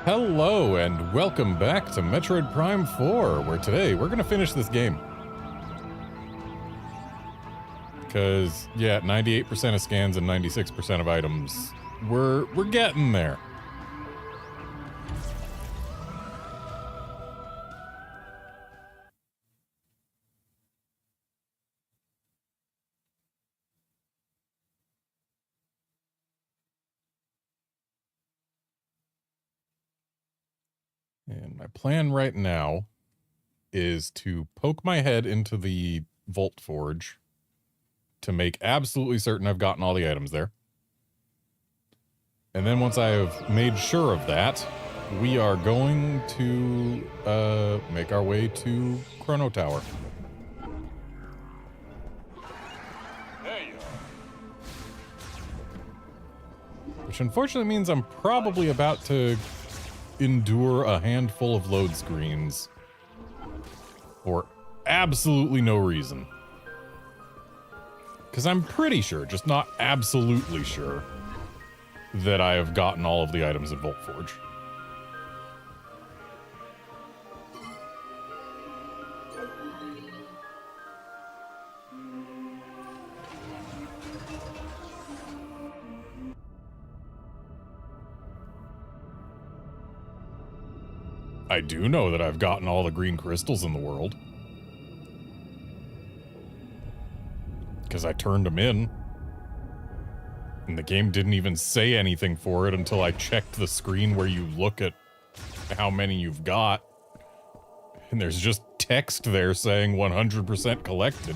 Hello and welcome back to Metroid Prime 4, where today we're gonna finish this game. Because, yeah, 98% of scans and 96% of items, we're getting there. And my plan right now is to poke my head into the Vault Forge to make absolutely certain I've gotten all the items there. And then once I have made sure of that, we are going to make our way to Chrono Tower. There you are. Which unfortunately means I'm probably about to endure a handful of load screens for absolutely no reason. Because I'm pretty sure, just not absolutely sure, that I have gotten all of the items in Vault Forge. I do know that I've gotten all the green crystals in the world. Because I turned them in. And the game didn't even say anything for it until I checked the screen where you look at how many you've got. And there's just text there saying 100% collected.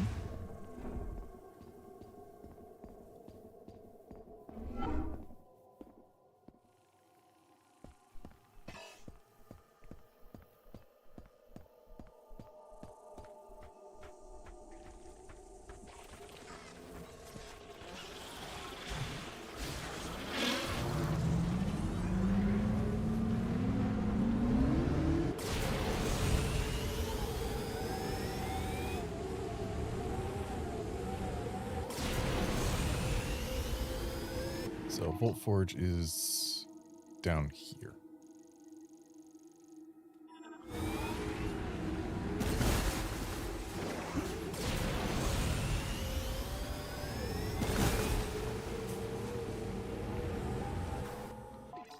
So Vault Forge is down here.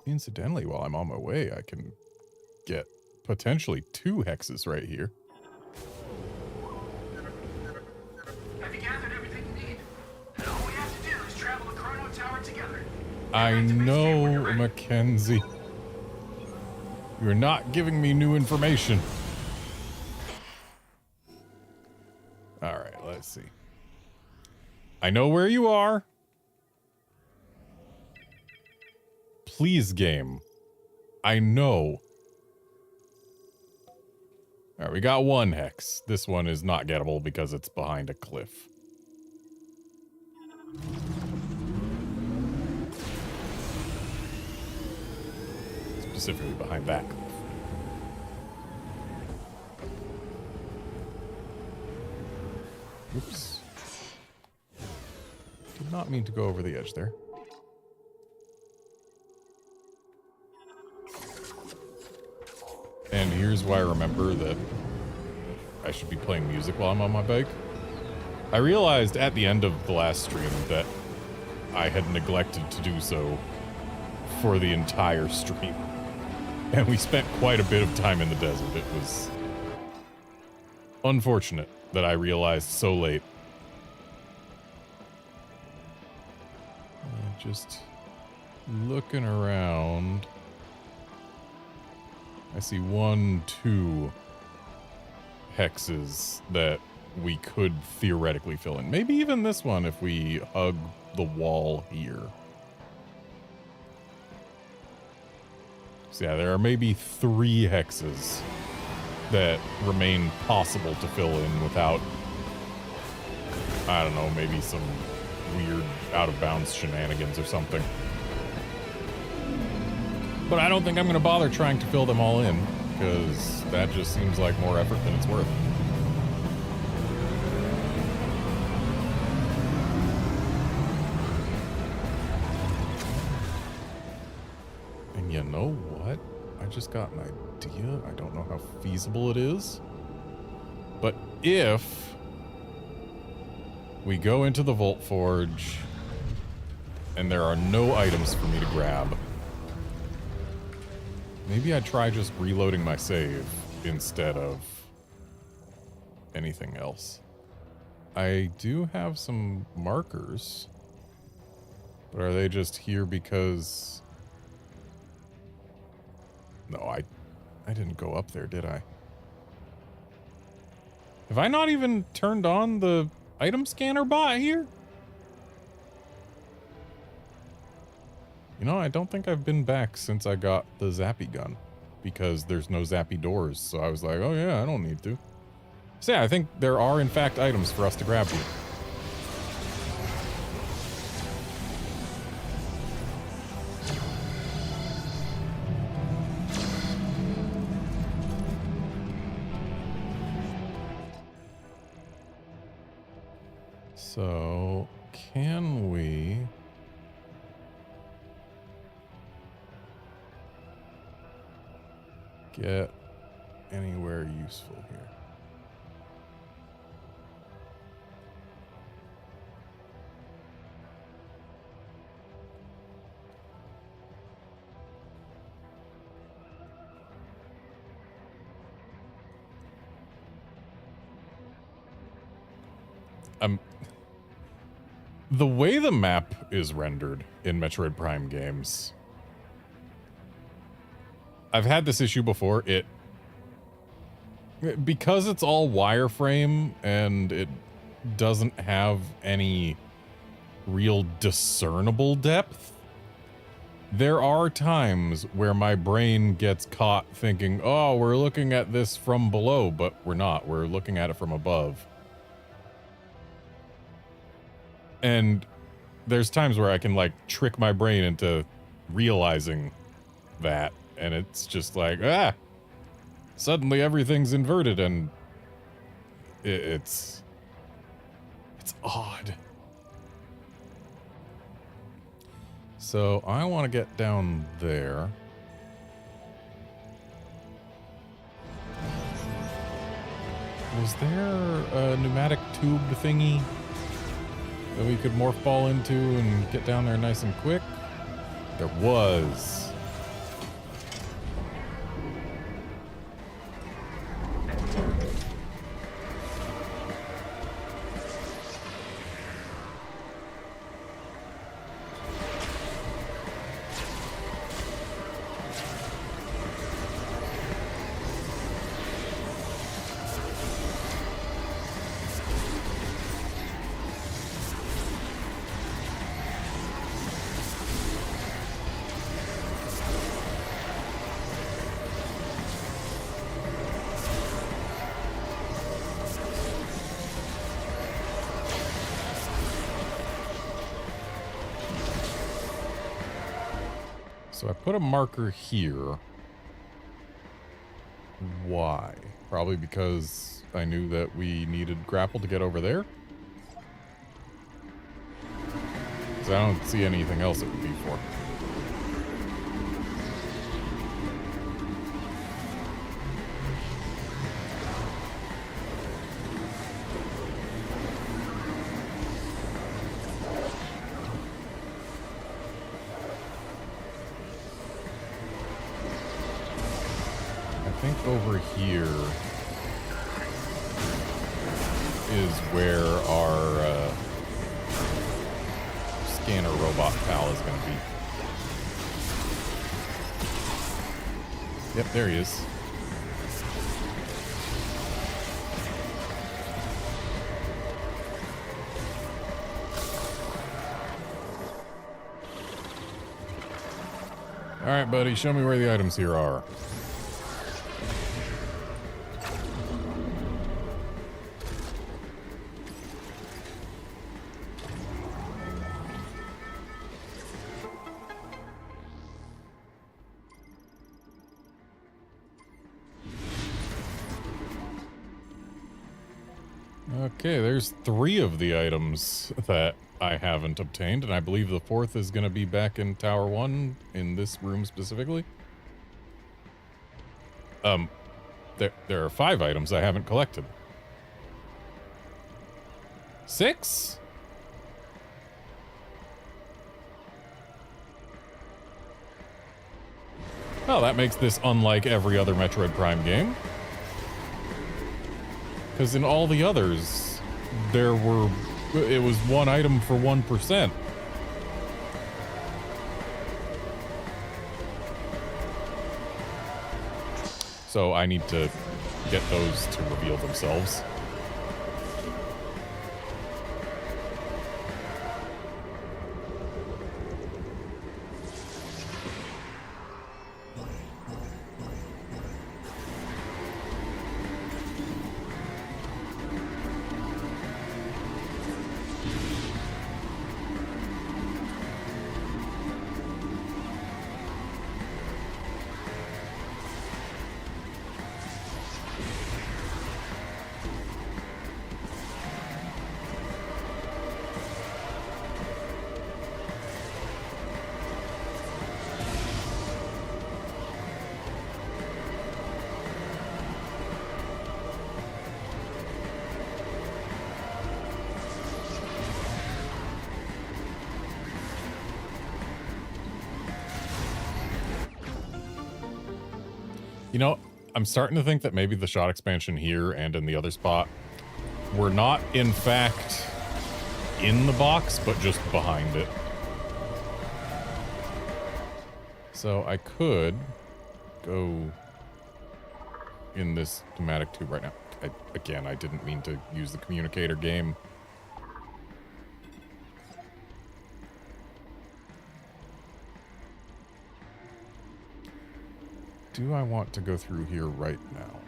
Incidentally, while I'm on my way, I can get potentially 2 hexes right here. Have you gathered everything you need? And all we have to do is travel the Chrono Tower together. I know, Mackenzie. You're not giving me new information. Alright, let's see. I know where you are. Please, game. I know. Alright, we got 1 hex. This one is not gettable because it's behind a cliff. Specifically behind that cliff. Oops. Did not mean to go over the edge there. And here's why I remember that I should be playing music while I'm on my bike. I realized at the end of the last stream that I had neglected to do so for the entire stream. And we spent quite a bit of time in the desert. It was unfortunate that I realized so late. Just looking around. I see 1, 2 hexes that we could theoretically fill in. Maybe even this one if we hug the wall here. So yeah, there are maybe 3 hexes that remain possible to fill in without, I don't know, maybe some weird out-of-bounds shenanigans or something. But I don't think I'm going to bother trying to fill them all in, because that just seems like more effort than it's worth. And you know what? I just got an idea. I don't know how feasible it is. But if we go into the Vault Forge and there are no items for me to grab, maybe I try just reloading my save instead of anything else. I do have some markers, but are they just here because... No, I didn't go up there, did I? Have I not even turned on the item scanner bot here? You know, I don't think I've been back since I got the zappy gun, because there's no zappy doors, so I was like, oh yeah, I don't need to. So yeah, I think there are in fact items for us to grab here. So, can we... get anywhere useful here? The way the map is rendered in Metroid Prime games, I've had this issue before. Because it's all wireframe and it doesn't have any real discernible depth, there are times where my brain gets caught thinking, oh, we're looking at this from below, but we're not. We're looking at it from above. And there's times where I can, like, trick my brain into realizing that, and it's just like, suddenly everything's inverted, and it's odd. So I want to get down there. Was there a pneumatic tube thingy that we could morph ball into and get down there nice and quick? There was. So I put a marker here. Why? Probably because I knew that we needed grapple to get over there. Because I don't see anything else it would be for. Over here is where our scanner robot pal is going to be. Yep, there he is. All right, buddy, show me where the items here are. Okay, there's 3 of the items that I haven't obtained, and I believe the 4th is going to be back in Tower 1, in this room specifically. There are 5 items I haven't collected. 6? Well, that makes this unlike every other Metroid Prime game. Because in all the others, it was 1 item for 1%. So I need to get those to reveal themselves. You know, I'm starting to think that maybe the shot expansion here and in the other spot were not, in fact, in the box, but just behind it. So I could go in this thematic tube right now. Again, I didn't mean to use the communicator game. Do I want to go through here right now?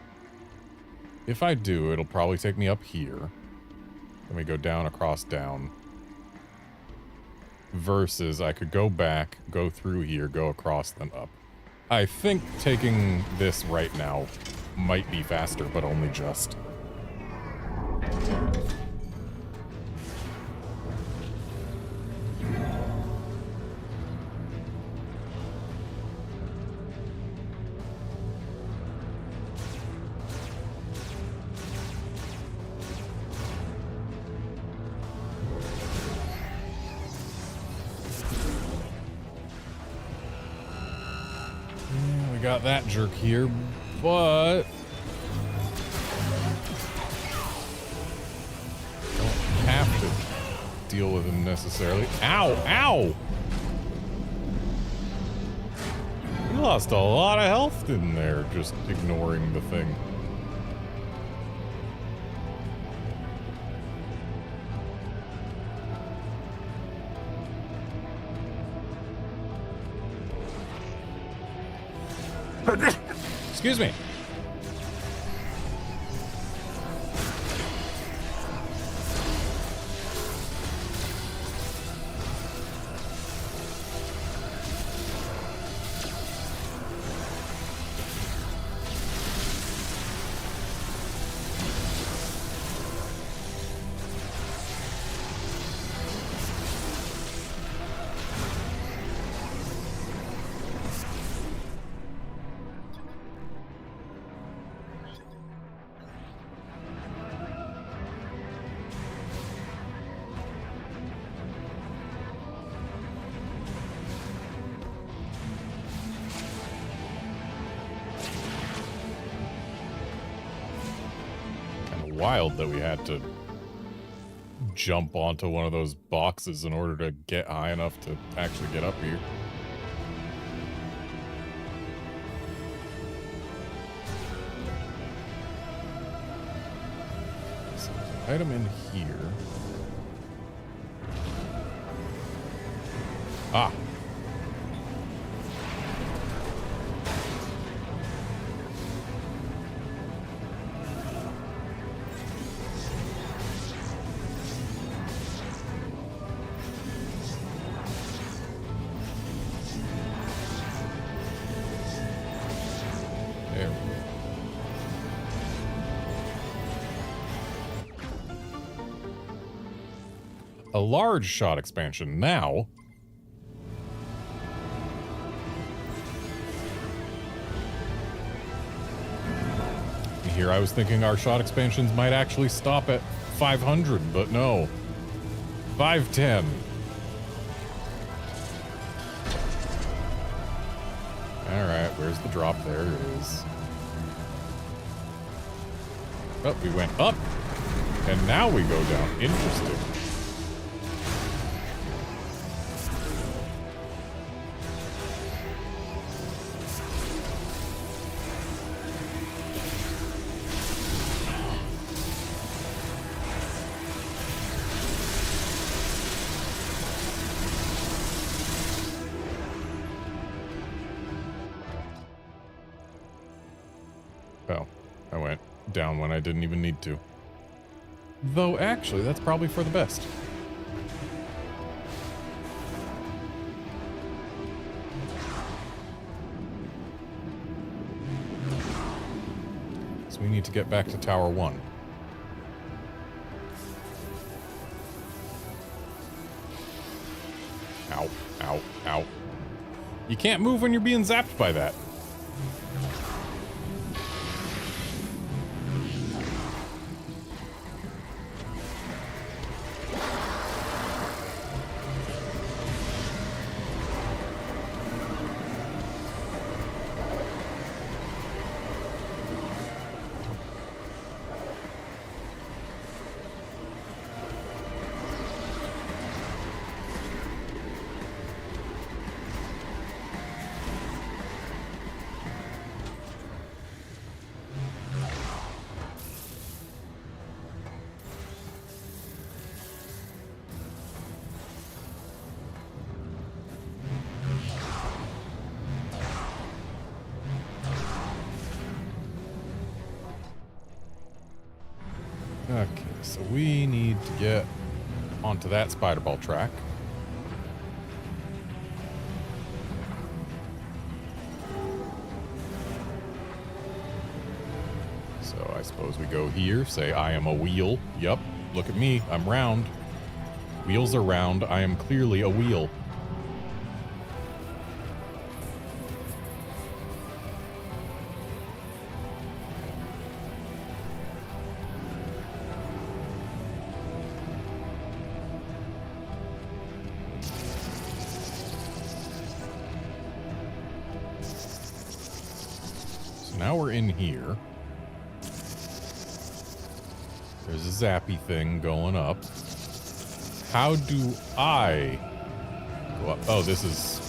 If I do, it'll probably take me up here. Let me go down, across, down. Versus I could go back, go through here, go across, then up. I think taking this right now might be faster, but only just. Got that jerk here, but don't have to deal with him necessarily. Ow! Ow! We lost a lot of health in there, just ignoring the thing. Excuse me. Wild that we had to jump onto one of those boxes in order to get high enough to actually get up here. So there's an item in here. Ah. A large shot expansion now. here. I was thinking our shot expansions might actually stop at 500, but no. 510. Alright, where's the drop? There it is. Oh, we went up, and now we go down. Interesting. Oh, I went down when I didn't even need to. Though, actually, that's probably for the best. So we need to get back to Tower 1. Ow, ow, ow. You can't move when you're being zapped by that. Okay, so we need to get onto that spider ball track. So I suppose we go here, say I am a wheel. Yup, look at me, I'm round. Wheels are round, I am clearly a wheel. Now we're in here. There's a zappy thing going up. How do I go up? Oh, this is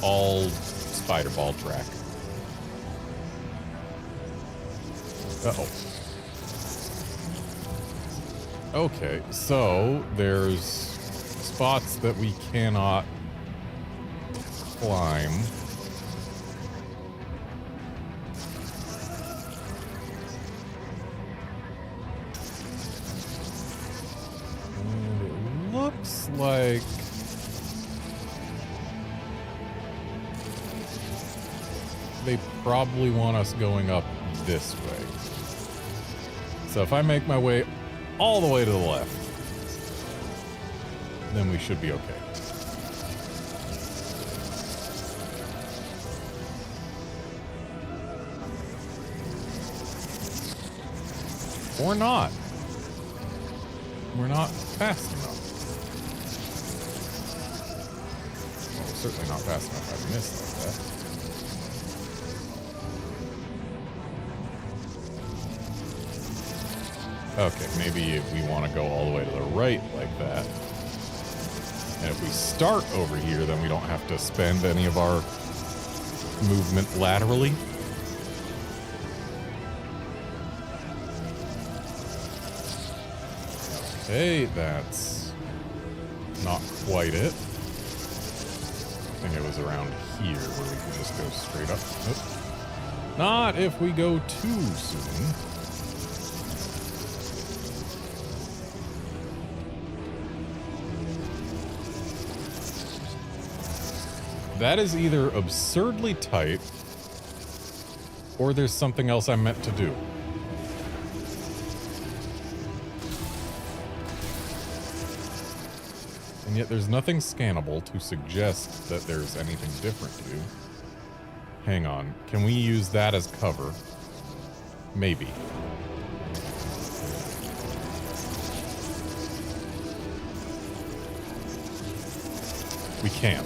all spider ball track. Uh-oh. Okay, so there's spots that we cannot climb. Looks like they probably want us going up this way. So if I make my way all the way to the left, then we should be okay. Or not. We're not fast enough. Well, we're certainly not fast enough. I've missed like that. Okay, maybe we want to go all the way to the right like that. And if we start over here, then we don't have to spend any of our movement laterally. Okay, that's not quite it. I think it was around here where we can just go straight up. Nope. Not if we go too soon. That is either absurdly tight, or there's something else I meant to do. And yet there's nothing scannable to suggest that there's anything different to do. Hang on, can we use that as cover? Maybe. We can't.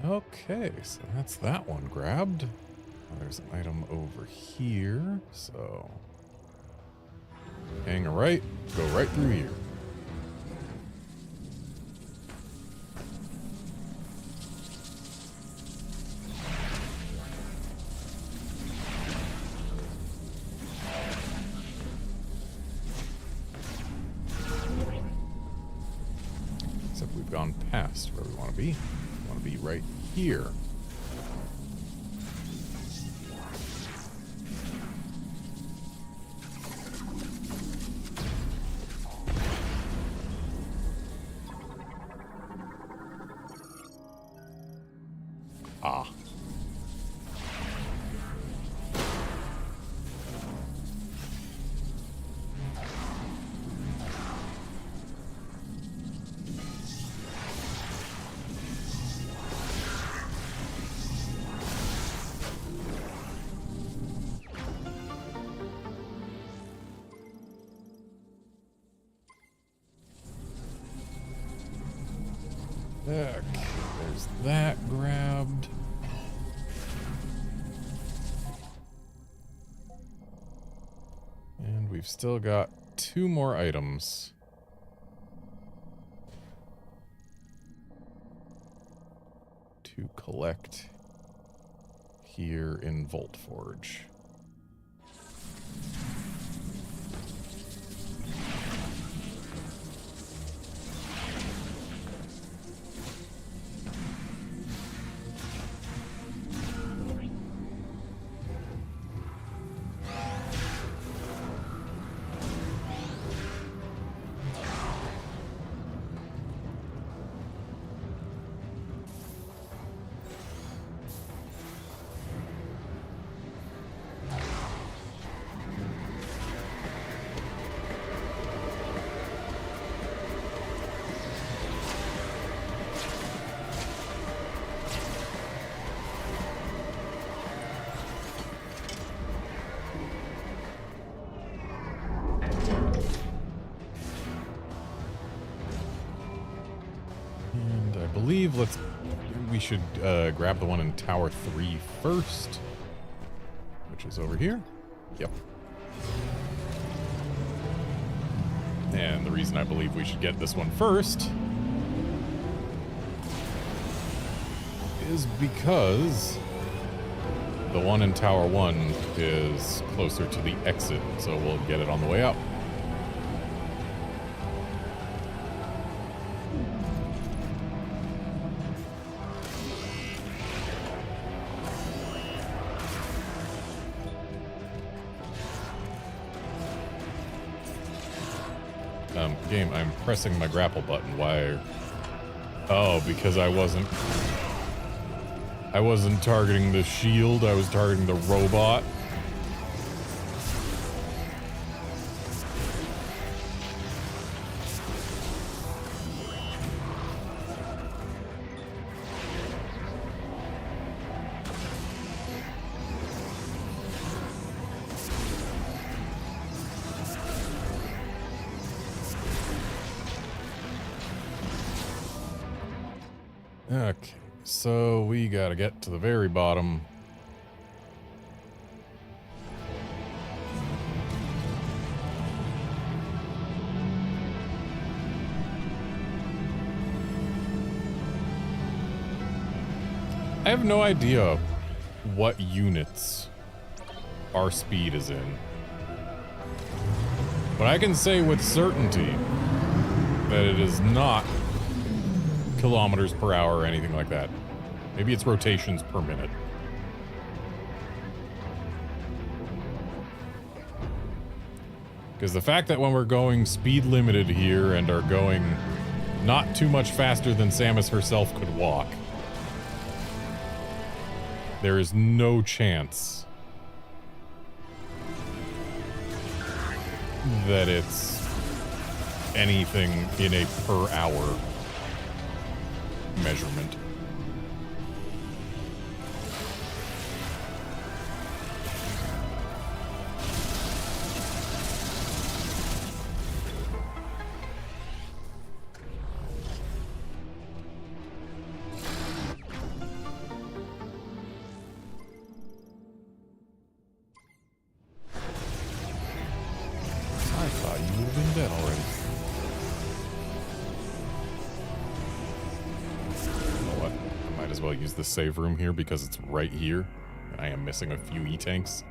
Okay, so that's that one grabbed. There's an item over here, so hang a right, go right through here. Except we've gone past where we want to be. We want to be right here. Ah. Okay, there's that grabbed. And we've still got 2 more items. To collect here in Vault Forge. Believe we should grab the one in Tower 3 first, which is over here. Yep. And the reason I believe we should get this one first is because the one in Tower 1 is closer to the exit, so we'll get it on the way out. Game, I'm pressing my grapple button. Why? Oh, because I wasn't targeting the shield, I was targeting the robot. Okay, so we gotta get to the very bottom. I have no idea what units our speed is in, but I can say with certainty that it is not kilometers per hour or anything like that. Maybe it's rotations per minute. Because the fact that when we're going speed limited here and are going not too much faster than Samus herself could walk, there is no chance that it's anything in a per hour measurement. Use the save room here because it's right here. I am missing a few E-tanks.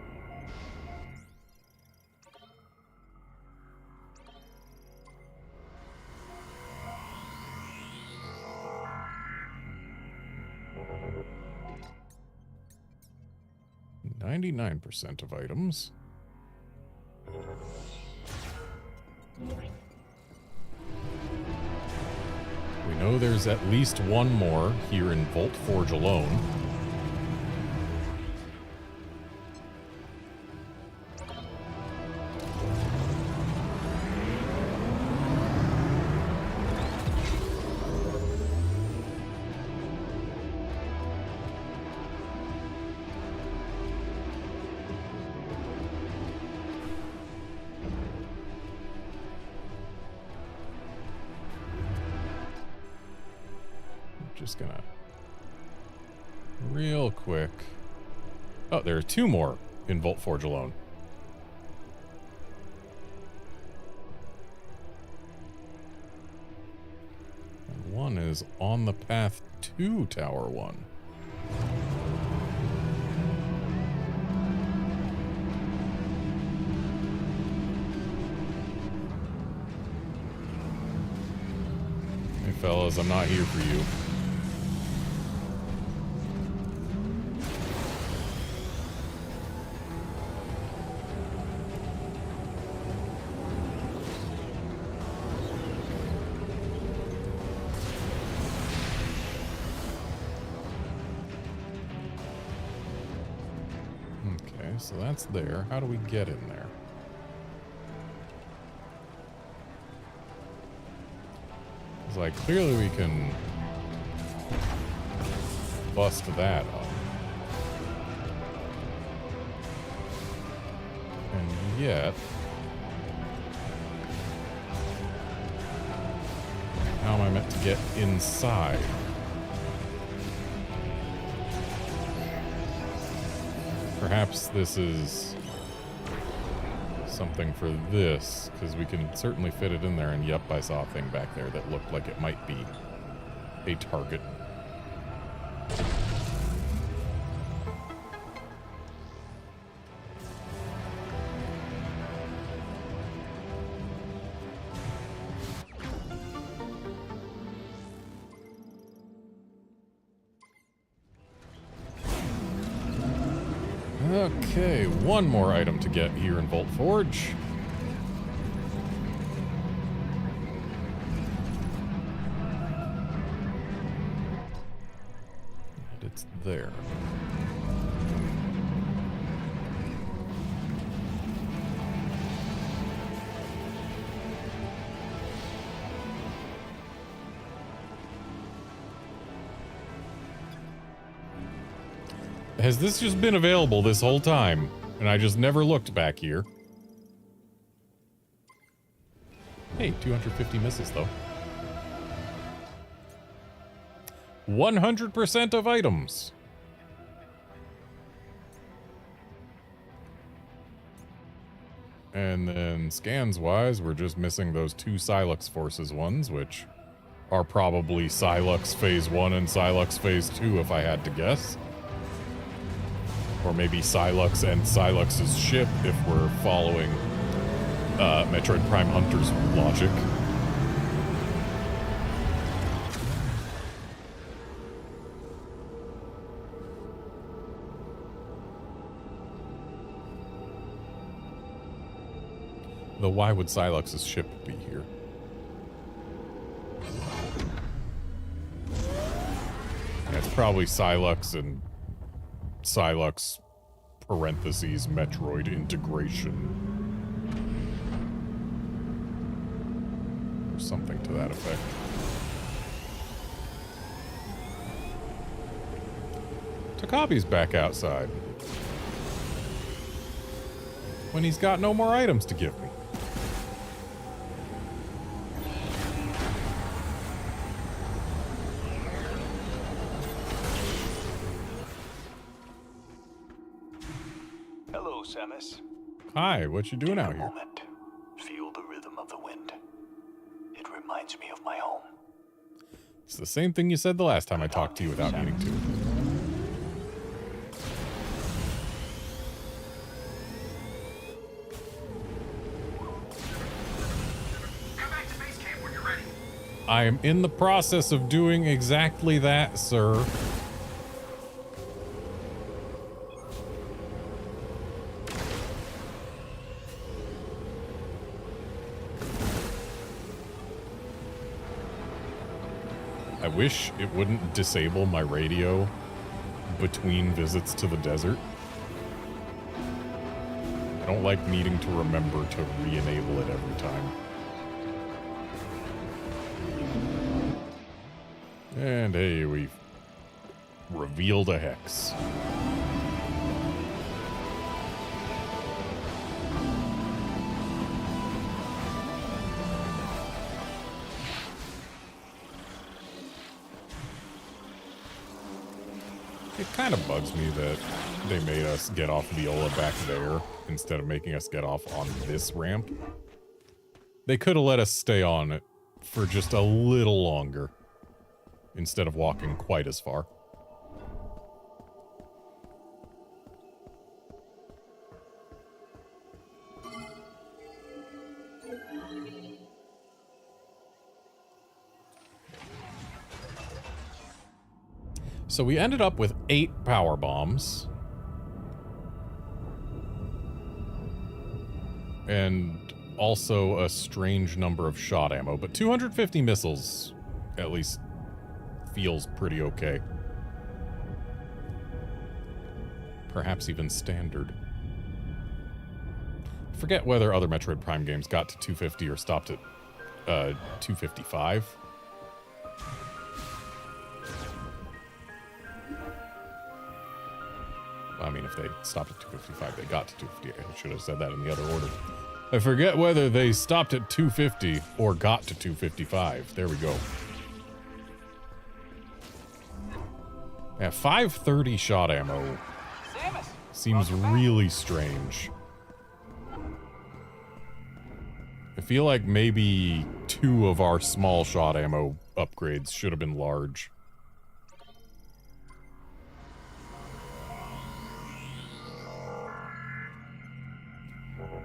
.99% of items. We know there's at least one more here in Vault Forge alone. Just gonna real quick. Oh, there are two more in Vault Forge alone. And one is on the path to Tower 1. Hey fellas, I'm not here for you. So that's there. How do we get in there? Because, like, clearly we can bust that up. And yet, how am I meant to get inside? Perhaps this is something for this, because we can certainly fit it in there, and yep, I saw a thing back there that looked like it might be a target. Okay, one more item to get here in Vault Forge. And it's there. Has this just been available this whole time, and I just never looked back here? Hey, 250 misses, though. 100% of items. And then scans-wise, we're just missing those two Silux Forces ones, which are probably Silux Phase 1 and Silux Phase 2, if I had to guess. Or maybe Silux and Silux's ship, if we're following Metroid Prime Hunter's logic. Though why would Silux's ship be here? And it's probably Silux and Silux parentheses Metroid integration. Or something to that effect. Takabi's back outside. When he's got no more items to give me. Hello, Samus. Hi, what you doing out here? Moment. Feel the rhythm of the wind. It reminds me of my home. It's the same thing you said the last time I talked to you without meaning to. I am in the process of doing exactly that, sir. I wish it wouldn't disable my radio between visits to the desert. I don't like needing to remember to re-enable it every time. And hey, we've revealed a hex. It kind of bugs me that they made us get off Viola back there instead of making us get off on this ramp. They could have let us stay on it for just a little longer, instead of walking quite as far. So we ended up with 8 power bombs. And also a strange number of shot ammo, but 250 missiles, at least, feels pretty okay. Perhaps even standard. I forget whether other Metroid Prime games got to 250 or stopped at 255. I mean, if they stopped at 255, they got to 250. I should have said that in the other order. I forget whether they stopped at 250 or got to 255. There we go. Yeah, 530 shot ammo seems really strange. I feel like maybe 2 of our small shot ammo upgrades should have been large.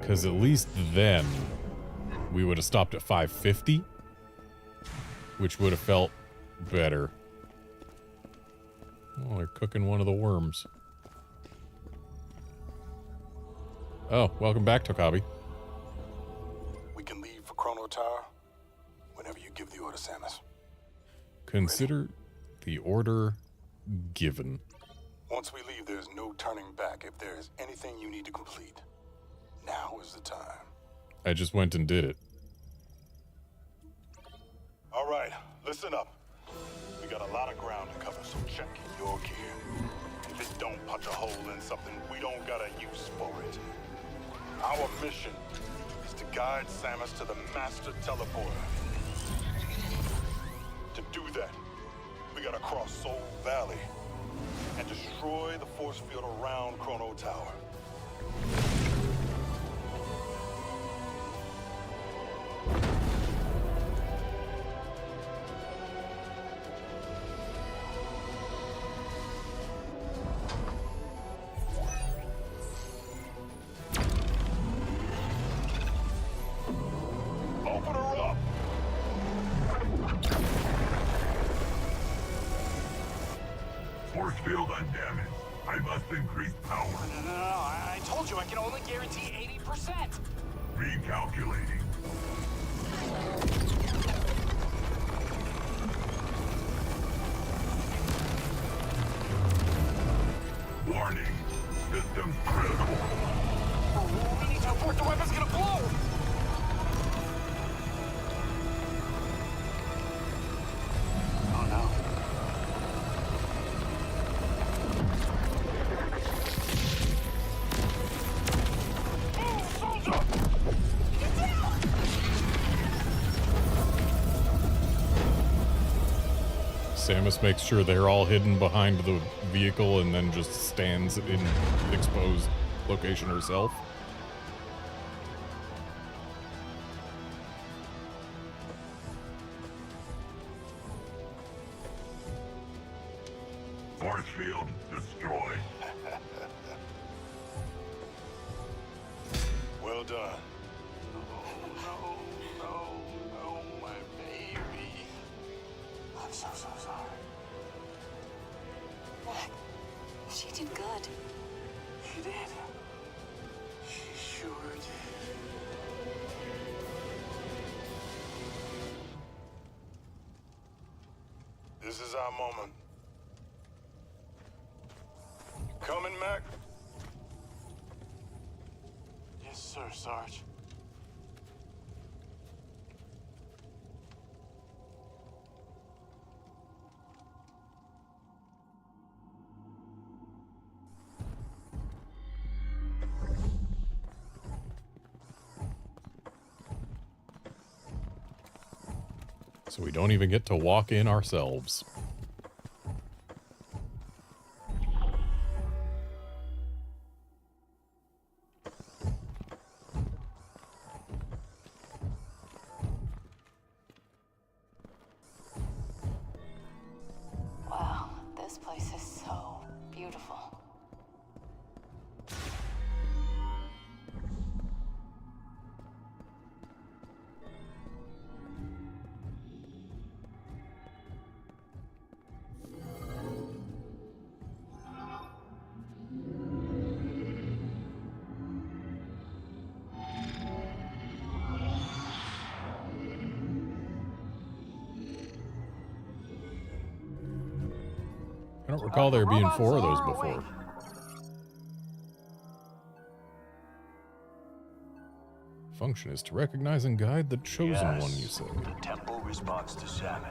Because at least then, we would have stopped at 550, which would have felt better. Oh, they're cooking one of the worms. Oh, welcome back, Tokabi. We can leave for Chrono Tower whenever you give the order, Samus. Consider the order given. Once we leave, there's no turning back. If there is anything you need to complete, now is the time. I just went and did it. All right, listen up. We got a lot of ground to cover, so check your gear. If it don't punch a hole in something, we don't got a use for it. Our mission is to guide Samus to the Master Teleporter. To do that, we gotta cross Soul Valley and destroy the force field around Chrono Tower. Force field undamaged. I must increase power. No, I told you I can only guarantee 80%. Recalculating. Warning. System critical. We need to report the weapon's gonna blow! Oh no. Samus makes sure they're all hidden behind the vehicle and then just stands in exposed location herself. Force field destroyed. Well done. No, my baby. I'm so sorry. She did good. She did. She sure did. This is our moment. Coming, Mac? Yes, sir, Sarge. So we don't even get to walk in ourselves. Wow, this place is so beautiful. I don't recall there being 4 of those before. Function is to recognize and guide the chosen one, you say. The temple responds to shaman.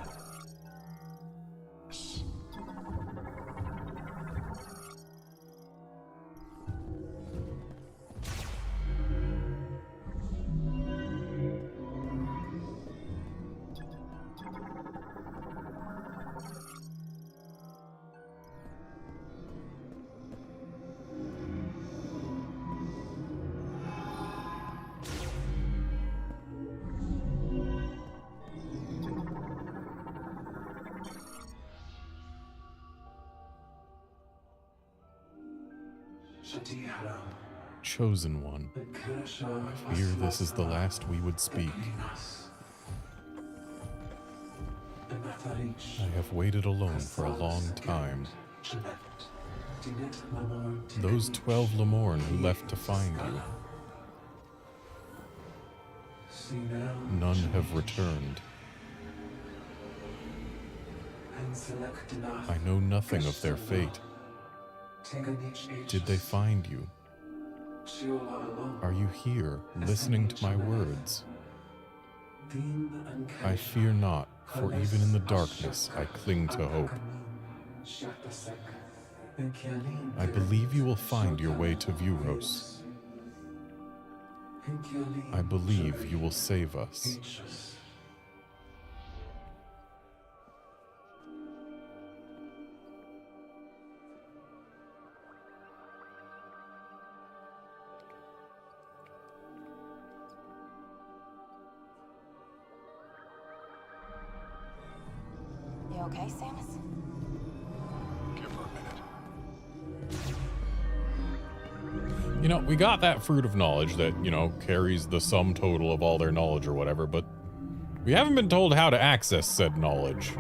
Chosen one. I fear this is the last we would speak. I have waited alone for a long time. Those 12 Lemorn who left to find you. None have returned. I know nothing of their fate. Did they find you? Are you here, listening to my words? I fear not, for even in the darkness I cling to hope. I believe you will find your way to Viewros. I believe you will save us. You okay, Samus? Give her a minute. You know, we got that fruit of knowledge that, you know, carries the sum total of all their knowledge or whatever, but we haven't been told how to access said knowledge.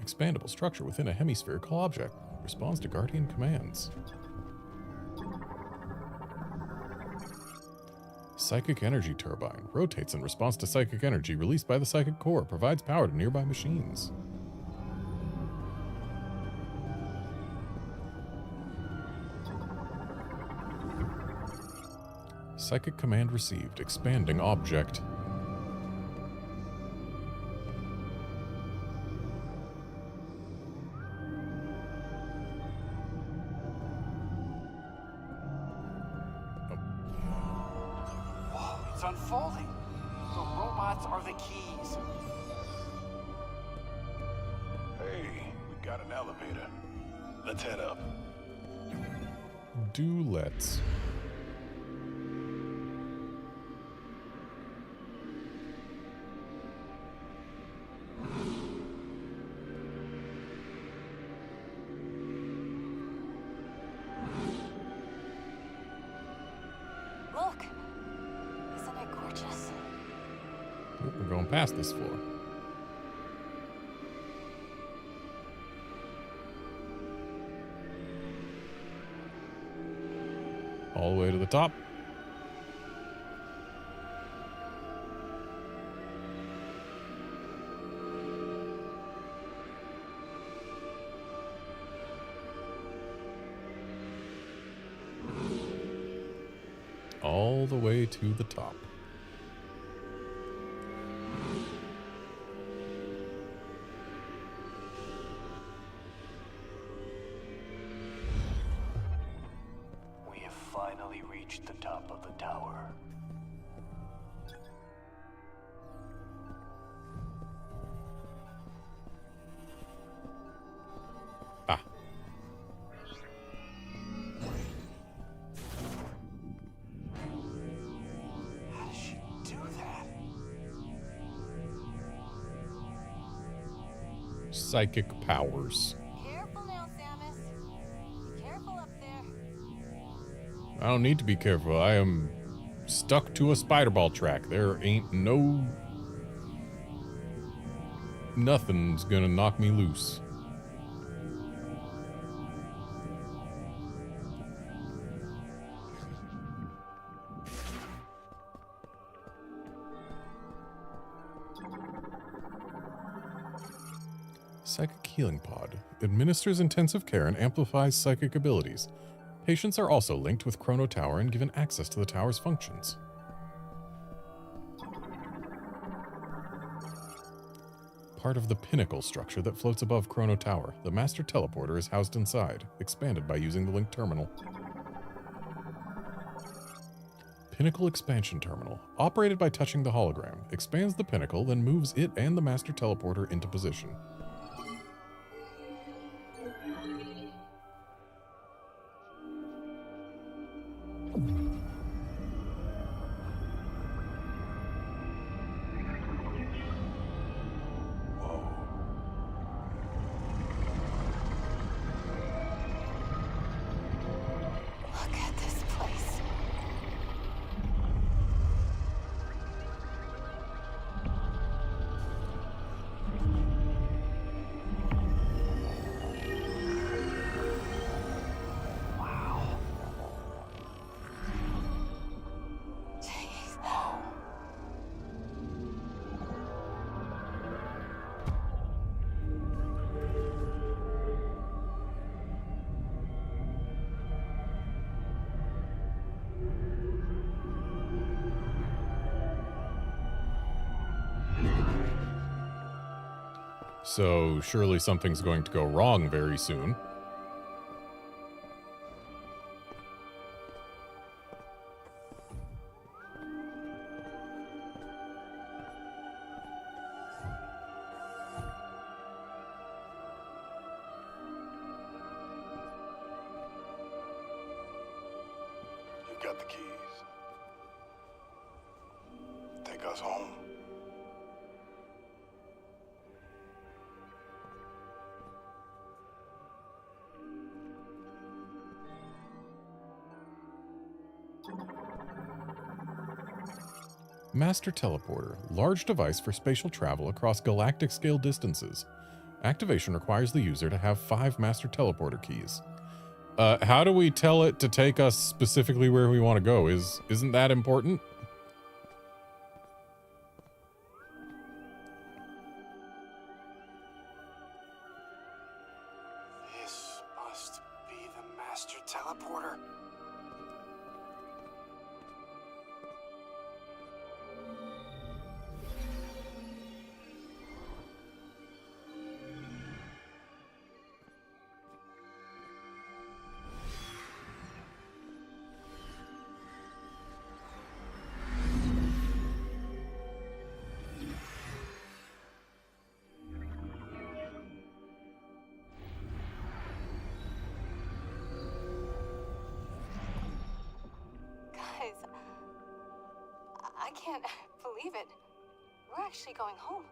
Expandable structure within a hemispherical object. Responds to Guardian commands. Psychic energy turbine. Rotates in response to psychic energy released by the psychic core. Provides power to nearby machines. Psychic command received. Expanding object. Whoa, it's unfolding. The robots are the keys. Hey, we got an elevator. Let's head up. Do let's. Look! Isn't it gorgeous? Oh, we're going past this floor. All the way to the top. All the way to the top. We have finally reached the top of the tower. Ah. How does she do that? Psychic powers. Careful now, Samus. Be careful up there. I don't need to be careful. I am stuck to a spider ball track. There ain't no... Nothing's gonna knock me loose. Psychic Healing Pod. Administers intensive care and amplifies psychic abilities. Patients are also linked with Chrono Tower and given access to the tower's functions. Part of the pinnacle structure that floats above Chrono Tower, the Master Teleporter is housed inside, expanded by using the link terminal. Pinnacle Expansion Terminal. Operated by touching the hologram. Expands the pinnacle, then moves it and the Master Teleporter into position. Look at this place. Jeez. So surely something's going to go wrong very soon. You got the keys. Take us home. Master Teleporter. Large device for spatial travel across galactic scale distances. Activation requires the user to have 5 Master Teleporter keys. How do we tell it to take us specifically where we want to go? Isn't that important? Guys, I can't believe it. We're actually going home.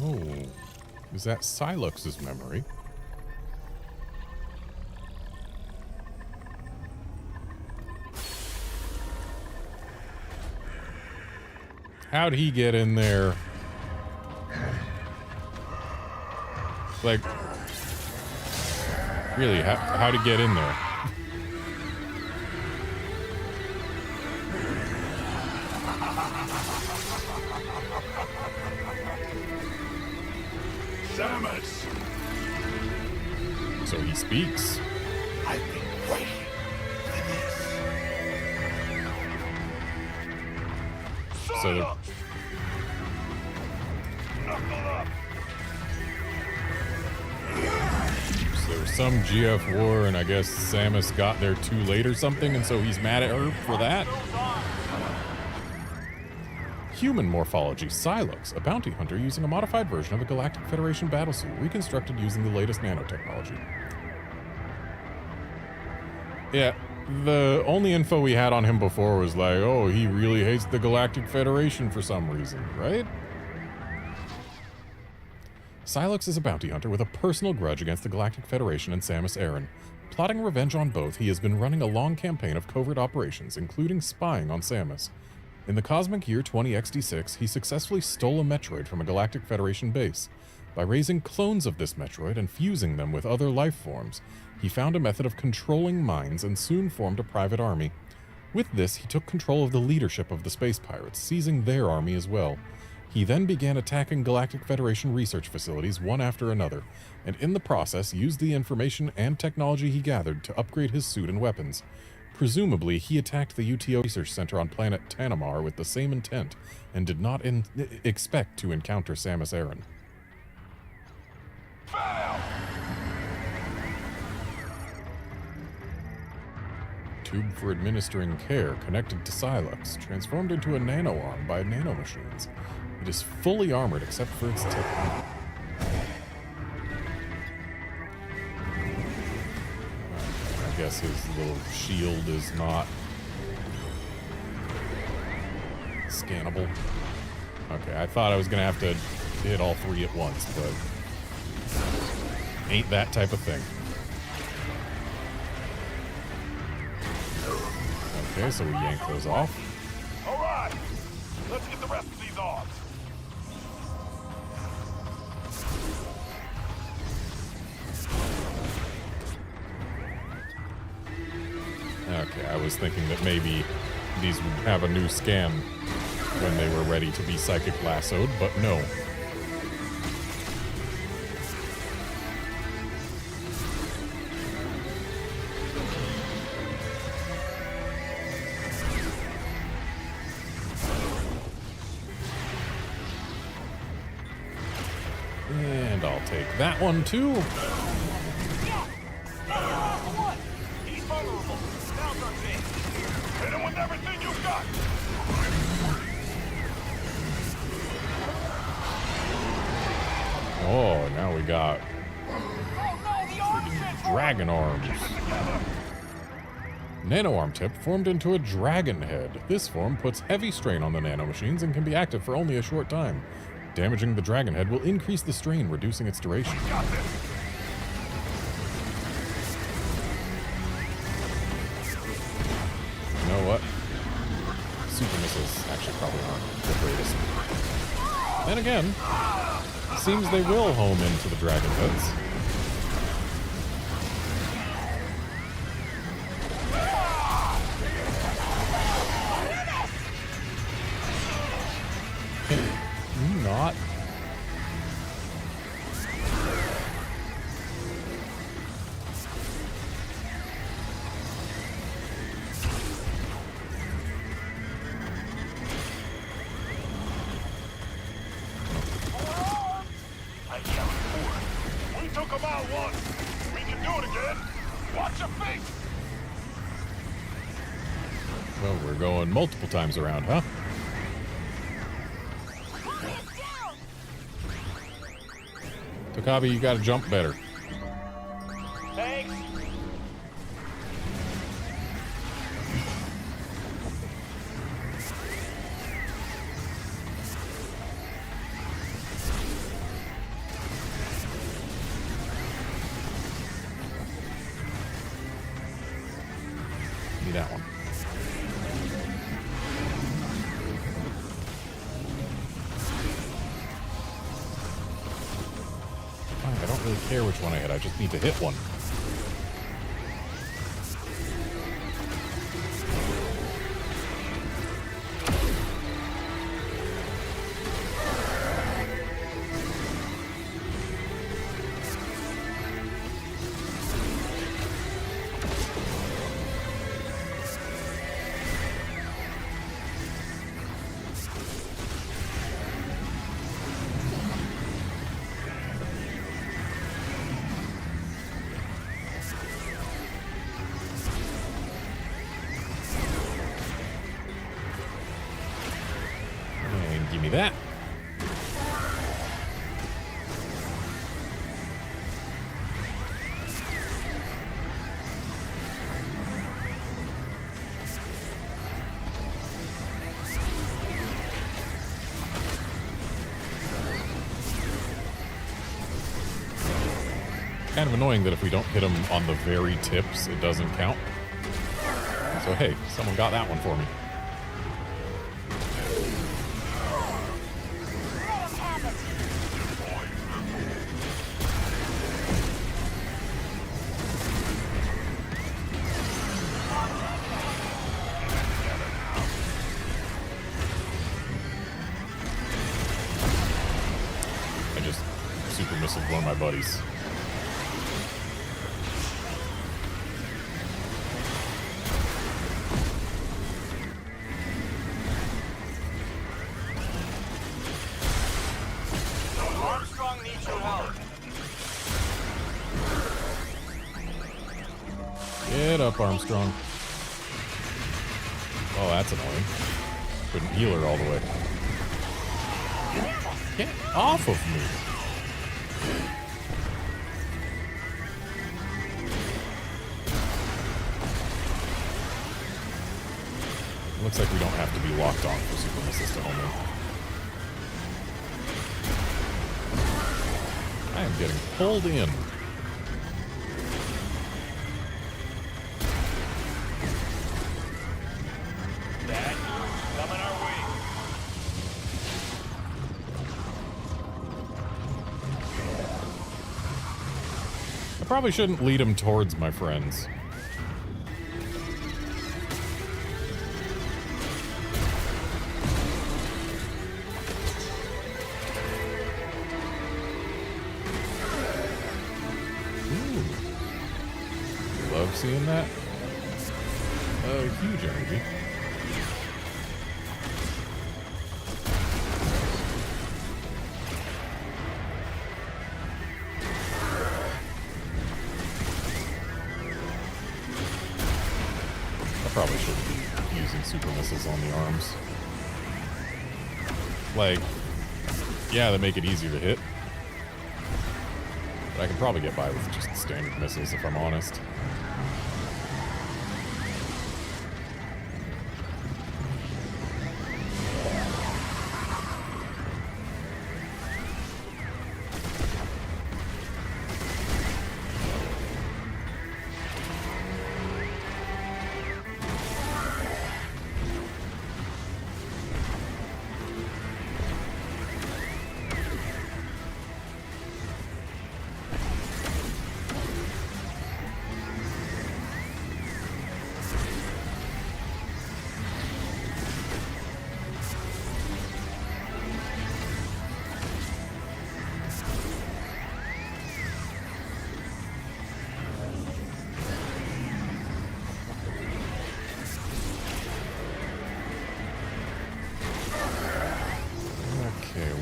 Oh, is that Silux's memory? How'd he get in there? Like, really, how'd he get in there? Samus! So he speaks. I've been waiting for this. So the, Knuckle up! so there was some GF war, and I guess Samus got there too late or something, and so he's mad at her for that? Human morphology, Silux, a bounty hunter using a modified version of a Galactic Federation battlesuit, reconstructed using the latest nanotechnology. Yeah, the only info we had on him before was like, oh, he really hates the Galactic Federation for some reason, right? Silux is a bounty hunter with a personal grudge against the Galactic Federation and Samus Aran. Plotting revenge on both, he has been running a long campaign of covert operations, including spying on Samus. In the cosmic year 20XD6, he successfully stole a Metroid from a Galactic Federation base. By raising clones of this Metroid and fusing them with other life forms, he found a method of controlling minds and soon formed a private army. With this, he took control of the leadership of the space pirates, seizing their army as well. He then began attacking Galactic Federation research facilities one after another, and in the process used the information and technology he gathered to upgrade his suit and weapons. Presumably, he attacked the UTO Research Center on planet Tanamar with the same intent, and did not expect to encounter Samus Aran. Tube for administering care connected to Silux, transformed into a nano-arm by nanomachines. It is fully armored except for its tip. I guess his little shield is not scannable. Okay, I thought I was gonna have to hit all three at once, but ain't that type of thing. Okay, so we yank those off. All right, let's get the rest of these off. Okay, I was thinking that maybe these would have a new scan when they were ready to be psychic lassoed, but no. And I'll take that one too. He's vulnerable. Now's our chance. Hit him with everything you've got. Oh, now we got dragon arms. Nano arm tip formed into a dragon head. This form puts heavy strain on the nanomachines and can be active for only a short time. Damaging the dragon head will increase the strain, reducing its duration. Got this. You know what? Super missiles actually probably aren't the greatest. Then again, seems they will home into the dragon heads. Not. Watch your feet! Well, we're going multiple times around, huh? Tokabi, you gotta jump better. Thanks. Give me that one. I don't really care which one I hit. I just need to hit one. And give me that. Kind of annoying that if we don't hit them on the very tips, it doesn't count. So hey, someone got that one for me. I just super missiled one of my buddies. Armstrong needs your help. Get up, Armstrong. Oh, that's annoying. Couldn't heal her all the way. Get off of me. Looks like we don't have to be locked on for super missiles to home in. I am getting pulled in. Dad, coming our way. I probably shouldn't lead him towards my friends. Love seeing that. Huge energy. I probably shouldn't be using super missiles on the arms. Like, yeah, they make it easier to hit. But I can probably get by with just standard missiles if I'm honest.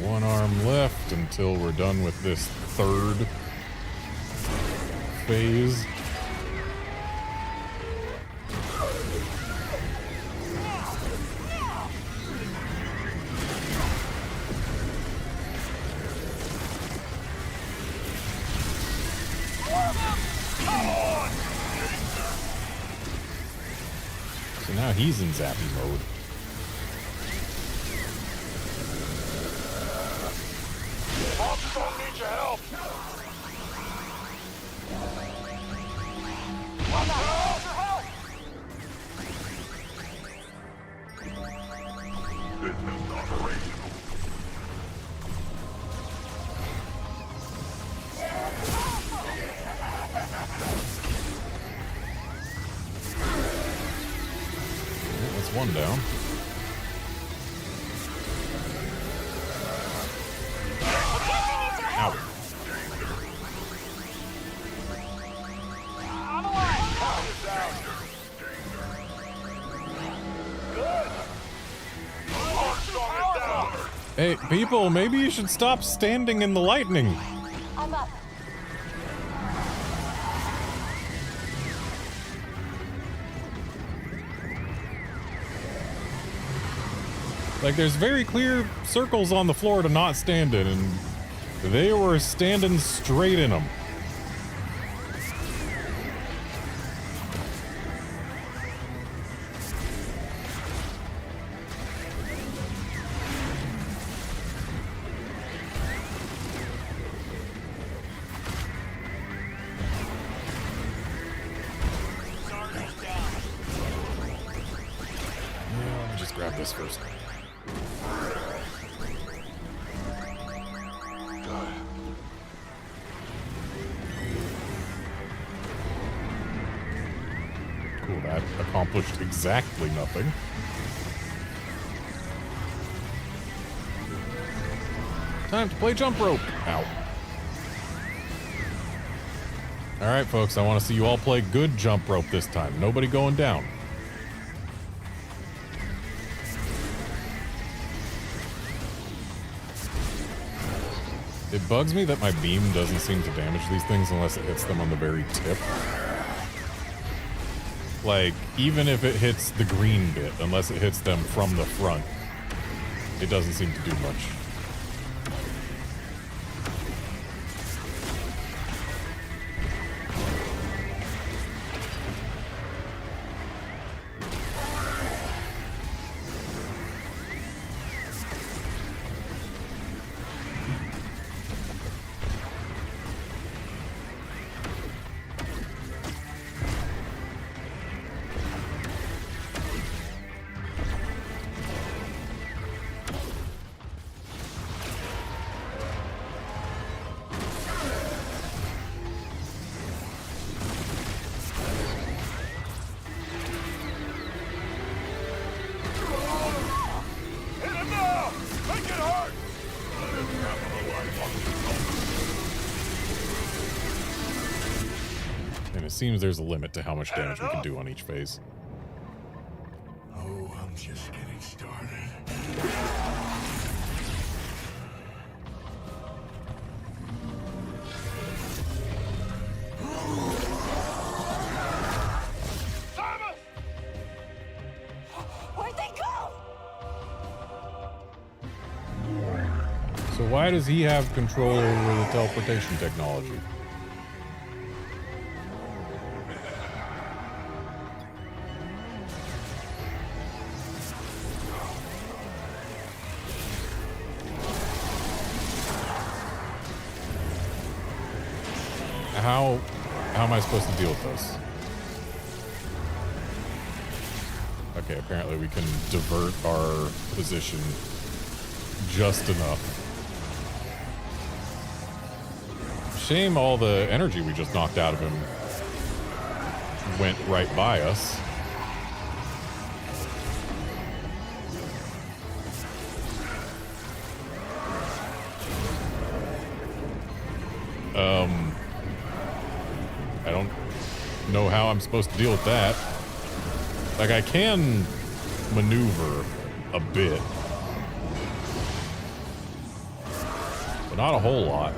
One arm left until we're done with this third phase. So now he's in zappy mode. Bosses don't need your help. This is operational. That's one down. Ow. Hey, people, maybe you should stop standing in the lightning. I'm up. Like, there's very clear circles on the floor to not stand in, and they were standing straight in them. Yeah, let me just grab this first. Cool, that accomplished exactly nothing. Time to play jump rope. Ow. Alright, folks, I want to see you all play good jump rope this time. Nobody going down. It bugs me that my beam doesn't seem to damage these things unless it hits them on the very tip. Like, even if it hits the green bit, unless it hits them from the front, it doesn't seem to do much. It seems there's a limit to how much damage we can do on each phase. Oh, I'm just getting started. Where'd they go? So why does he have control over the teleportation technology? How am I supposed to deal with this? Okay, apparently we can divert our position just enough. Shame all the energy we just knocked out of him went right by us. I don't know how I'm supposed to deal with that. Like, I can maneuver a bit, but not a whole lot.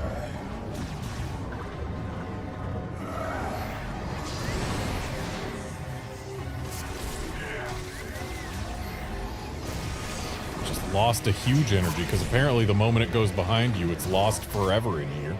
Just lost a huge energy, because apparently the moment it goes behind you, it's lost forever in here.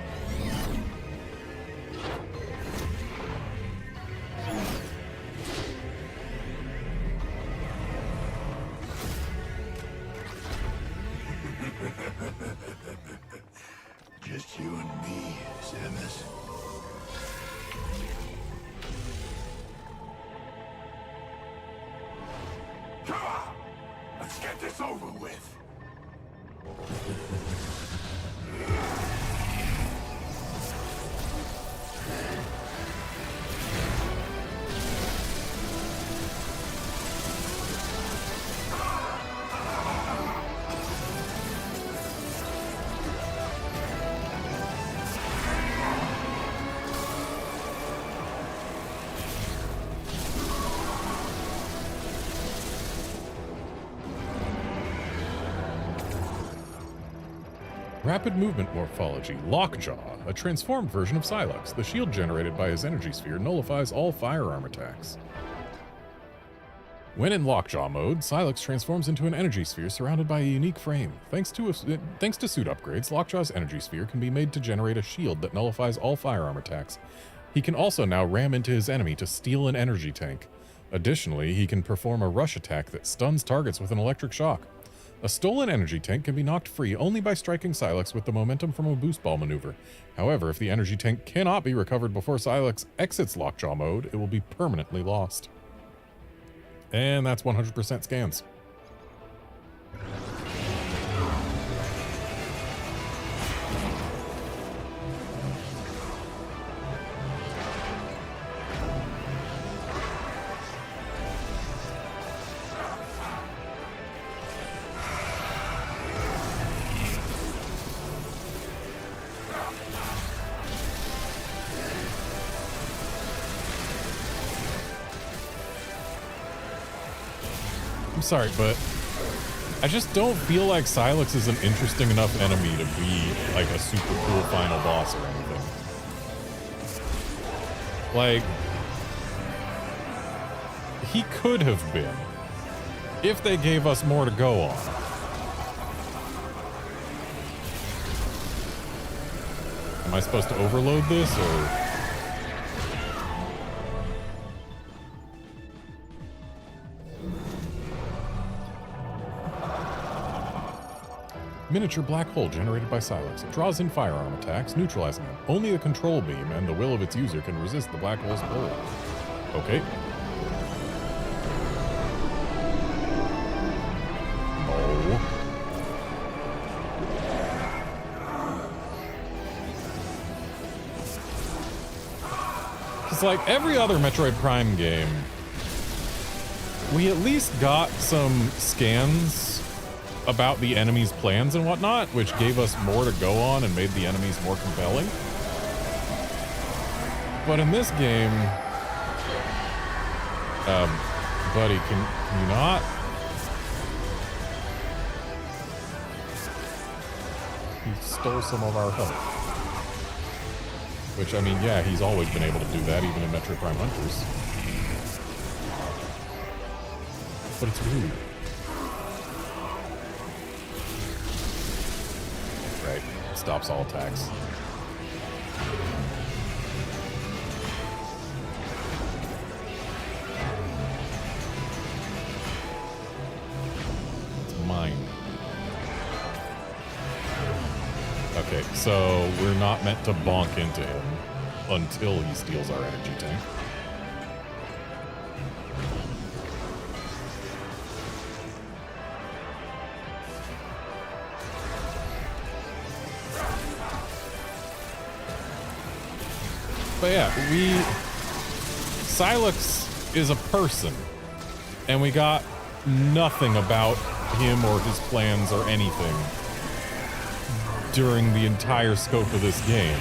it's over with. Rapid movement morphology. Lockjaw, a transformed version of Silex. The shield generated by his energy sphere nullifies all firearm attacks. When in Lockjaw mode, Silex transforms into an energy sphere surrounded by a unique frame. Thanks to suit upgrades, Lockjaw's energy sphere can be made to generate a shield that nullifies all firearm attacks. He can also now ram into his enemy to steal an energy tank. Additionally, he can perform a rush attack that stuns targets with an electric shock. A stolen energy tank can be knocked free only by striking Silex with the momentum from a boost ball maneuver. However, if the energy tank cannot be recovered before Silex exits Lockjaw mode, it will be permanently lost. And that's 100% scans. I'm sorry, but I just don't feel like Silex is an interesting enough enemy to be like a super cool final boss or anything. Like, he could have been if they gave us more to go on. Am I supposed to overload this or? Miniature black hole generated by Silex. It draws in firearm attacks, neutralizing them. Only the control beam and the will of its user can resist the black hole's pull. Okay. Oh. It's like every other Metroid Prime game, we at least got some scans about the enemy's plans and whatnot, which gave us more to go on and made the enemies more compelling. But in this game, buddy, can you not? He stole some of our help. Which, I mean, yeah, he's always been able to do that, even in Metroid Prime Hunters. But it's rude. Right, stops all attacks. It's mine. Okay, so we're not meant to bonk into him until he steals our energy tank. But yeah, Silex is a person, and we got nothing about him or his plans or anything during the entire scope of this game.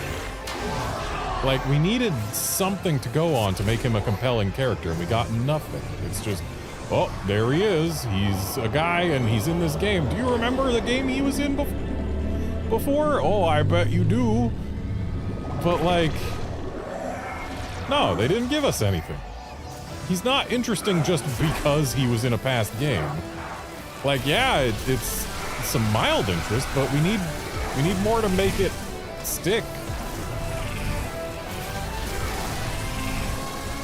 Like, we needed something to go on to make him a compelling character, and we got nothing. It's just, oh, there he is. He's a guy, and he's in this game. Do you remember the game he was in before? Oh, I bet you do. But, like, no, they didn't give us anything. He's not interesting just because he was in a past game. Like, yeah, it's some mild interest, but we need more to make it stick.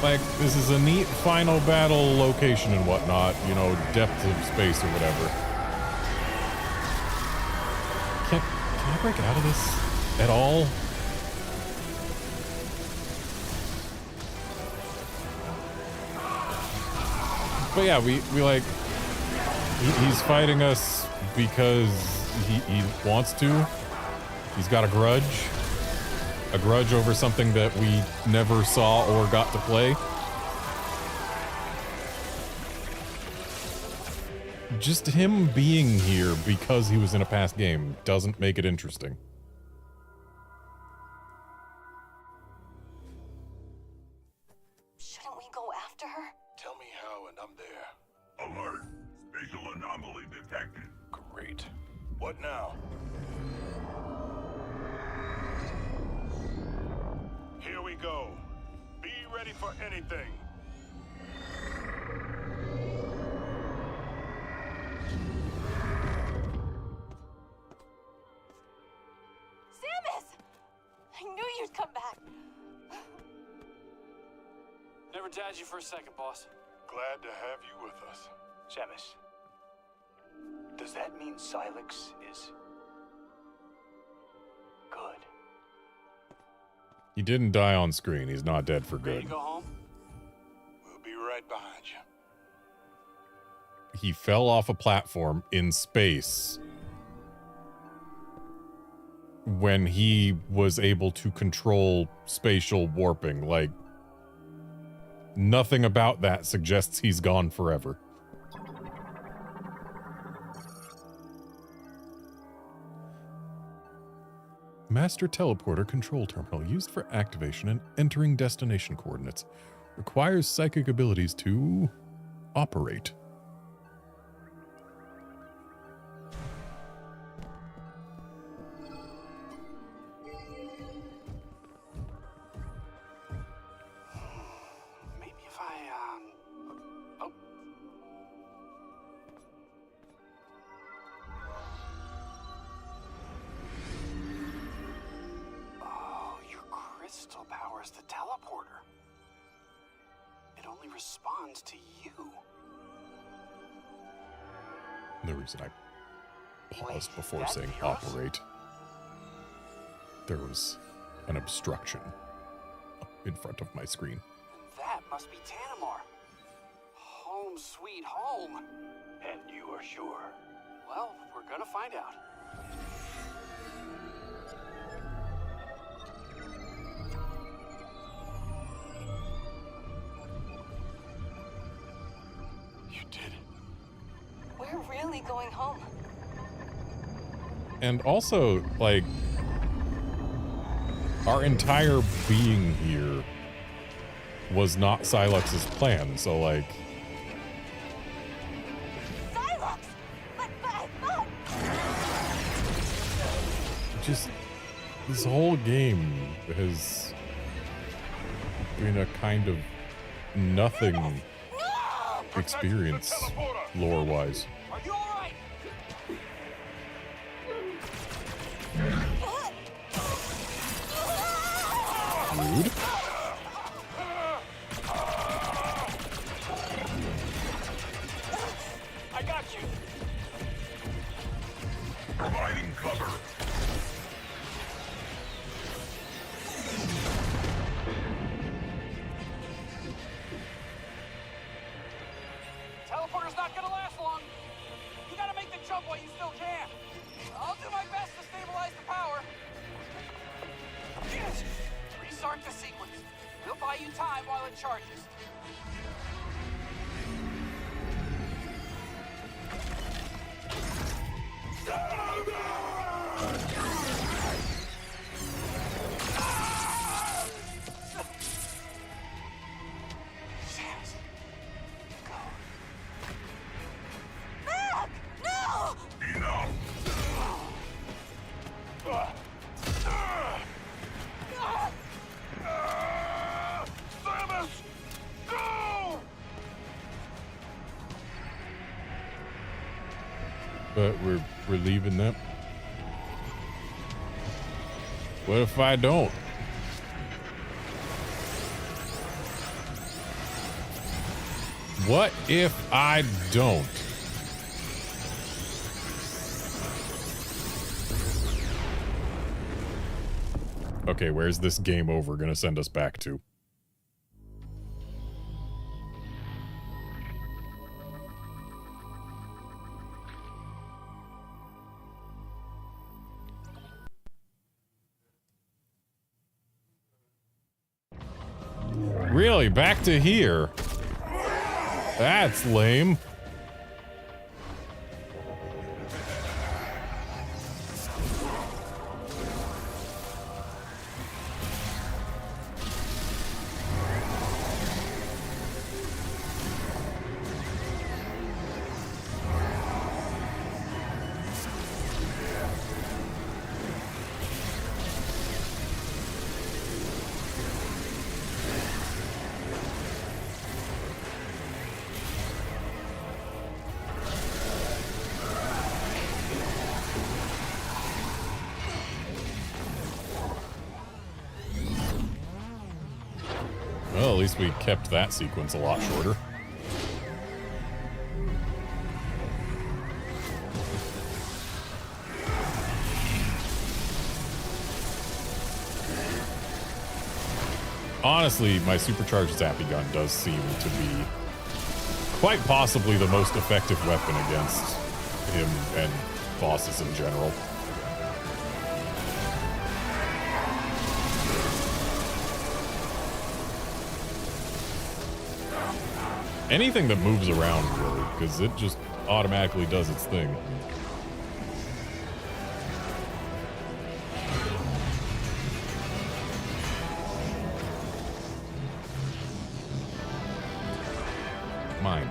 Like, this is a neat final battle location and whatnot, you know, depth of space or whatever. Can I break out of this at all? But yeah, we like, He's fighting us because he wants to. He's got a grudge. A grudge over something that we never saw or got to play. Just him being here because he was in a past game doesn't make it interesting. Shouldn't we go after her? Tell me how and I'm there. Alert. Spatial anomaly detected. Great. What now? Here we go. Be ready for anything. Samus! I knew you'd come back. Never doubted you for a second, boss. Glad to have you with us. Samus, does that mean Silex is good? He didn't die on screen. He's not dead for Ready good. to go home? We'll be right behind you. He fell off a platform in space when he was able to control spatial warping. Like, nothing about that suggests he's gone forever. Master Teleporter Control Terminal used for activation and entering destination coordinates. Requires psychic abilities to operate. Maybe if I, oh. Oh, your crystal powers the teleporter. It only responds to you. The reason I paused Wait, before that saying Viewros? operate. There was an obstruction in front of my screen. That must be Tanamar. Home sweet home. And you are sure? Well, we're gonna find out. You did it. We're really going home. And also, like, our entire being here was not Silex's plan, so, like... Silex! But, just... this whole game has been a kind of nothing no! experience, lore-wise. Are you all right? Rude. I got you. Providing cover. Teleporter's not gonna last long. You gotta make the jump while you still can. I'll do my best to stabilize the power. Yes. Restart the sequence. We'll buy you time while it charges. Yes. Go. Back! No! Enough. Samus! Go! But we're leaving them. What if I don't? What if I don't? Okay, where's this game over gonna send us back to? Really? Back to here? That's lame. Well, at least we kept that sequence a lot shorter. Honestly, my supercharged zappy gun does seem to be quite possibly the most effective weapon against him and bosses in general. Anything that moves around, really, because it just automatically does its thing. Mine.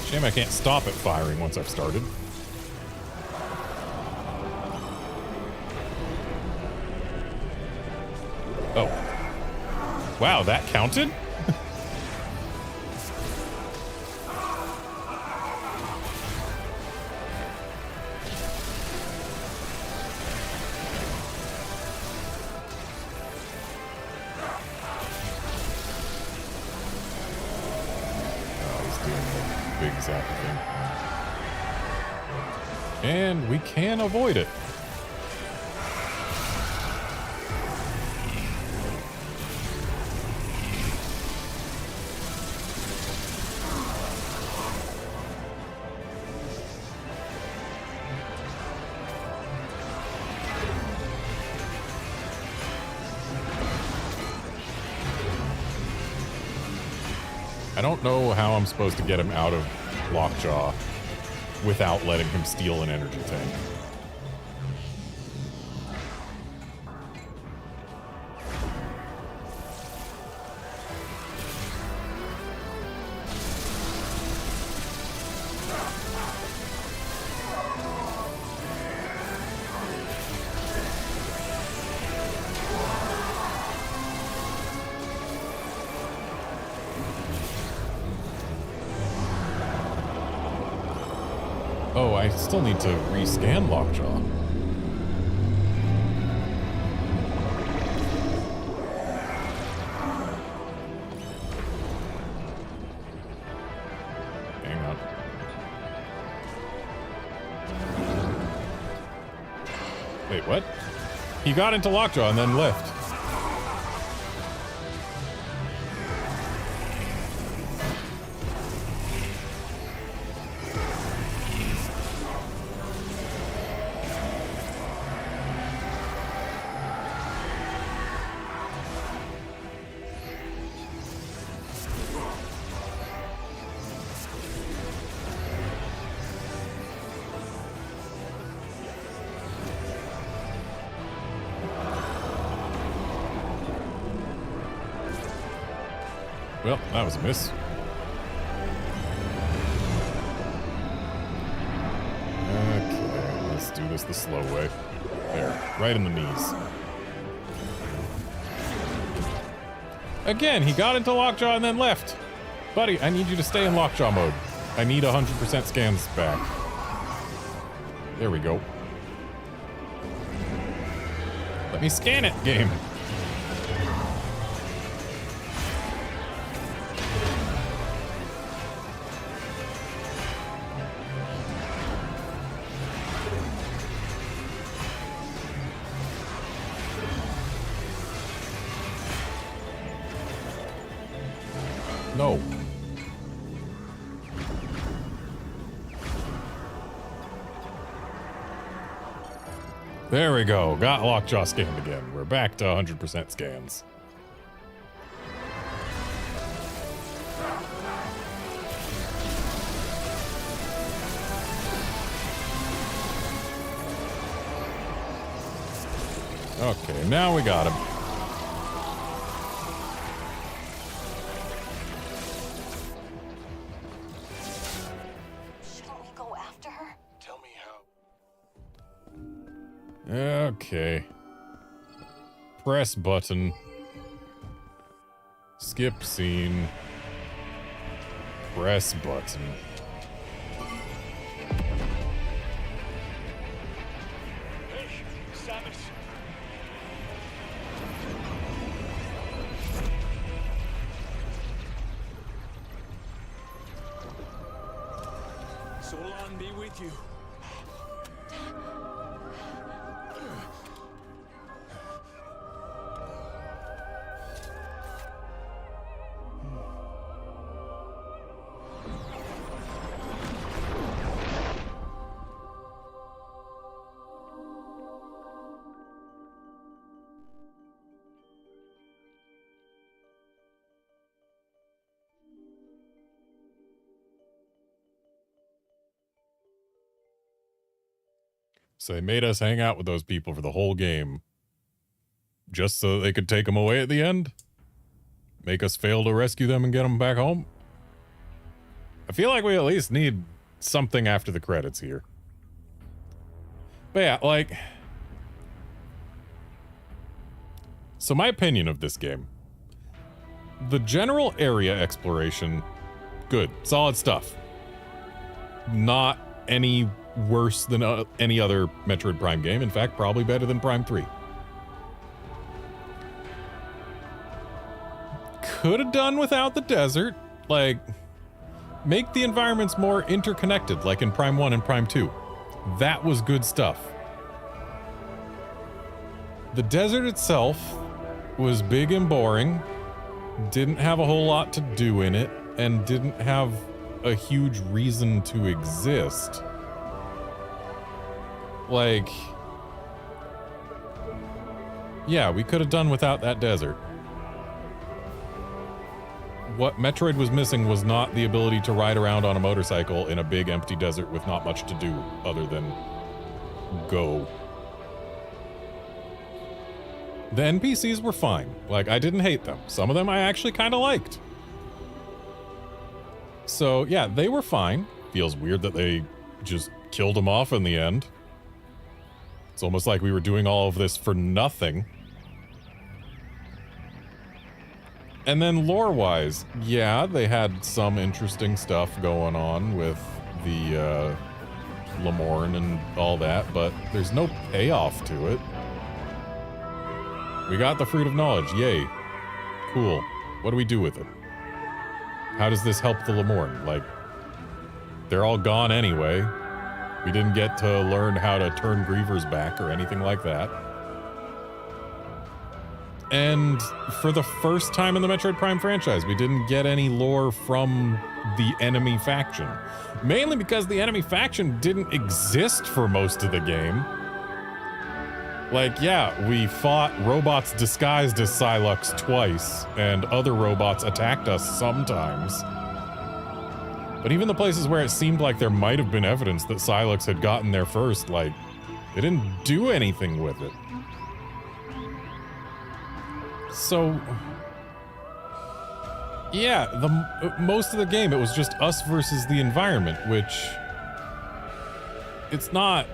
Shame I can't stop it firing once I've started. Oh. Wow, that counted? Big zap thing. And we can avoid it. I don't know how I'm supposed to get him out of Lockjaw without letting him steal an energy tank. Oh, I still need to rescan Lockjaw. Hang on. Wait, what? He got into Lockjaw and then left. Well, that was a miss. Okay, let's do this the slow way. There, right in the knees. Again, he got into Lockjaw and then left. Buddy, I need you to stay in Lockjaw mode. I need 100% scans back. There we go. Let me scan it, game. No. There we go. Got Lockjaw scanned again. We're back to 100% scans. Okay, now we got him. Shouldn't we go after her? Tell me how. Okay. Press button. Skip scene. Press button. Hey, Samus. Solon be with you. So they made us hang out with those people for the whole game. Just so they could take them away at the end? Make us fail to rescue them and get them back home? I feel like we at least need something after the credits here. But yeah, like... So my opinion of this game. The general area exploration, good. Solid stuff. Not any worse than any other Metroid Prime game. In fact, probably better than Prime 3. Could have done without the desert. Like, make the environments more interconnected, like in Prime 1 and Prime 2. That was good stuff. The desert itself was big and boring, didn't have a whole lot to do in it, and didn't have a huge reason to exist. Like, yeah, we could have done without that desert. What Metroid was missing was not the ability to ride around on a motorcycle in a big empty desert with not much to do other than go. The NPCs were fine. Like, I didn't hate them. Some of them I actually kind of liked. So, yeah, they were fine. Feels weird that they just killed them off in the end. It's almost like we were doing all of this for nothing. And then lore-wise, yeah, they had some interesting stuff going on with the Lemorn and all that, but there's no payoff to it. We got the Fruit of Knowledge, yay. Cool. What do we do with it? How does this help the Lemorn? Like, they're all gone anyway. We didn't get to learn how to turn Grievers back or anything like that. And for the first time in the Metroid Prime franchise, we didn't get any lore from the enemy faction. Mainly because the enemy faction didn't exist for most of the game. Like, yeah, we fought robots disguised as Psylocke twice, and other robots attacked us sometimes. But even the places where it seemed like there might have been evidence that Psylocke had gotten there first, like, they didn't do anything with it. So, yeah, most of the game, it was just us versus the environment, which it's not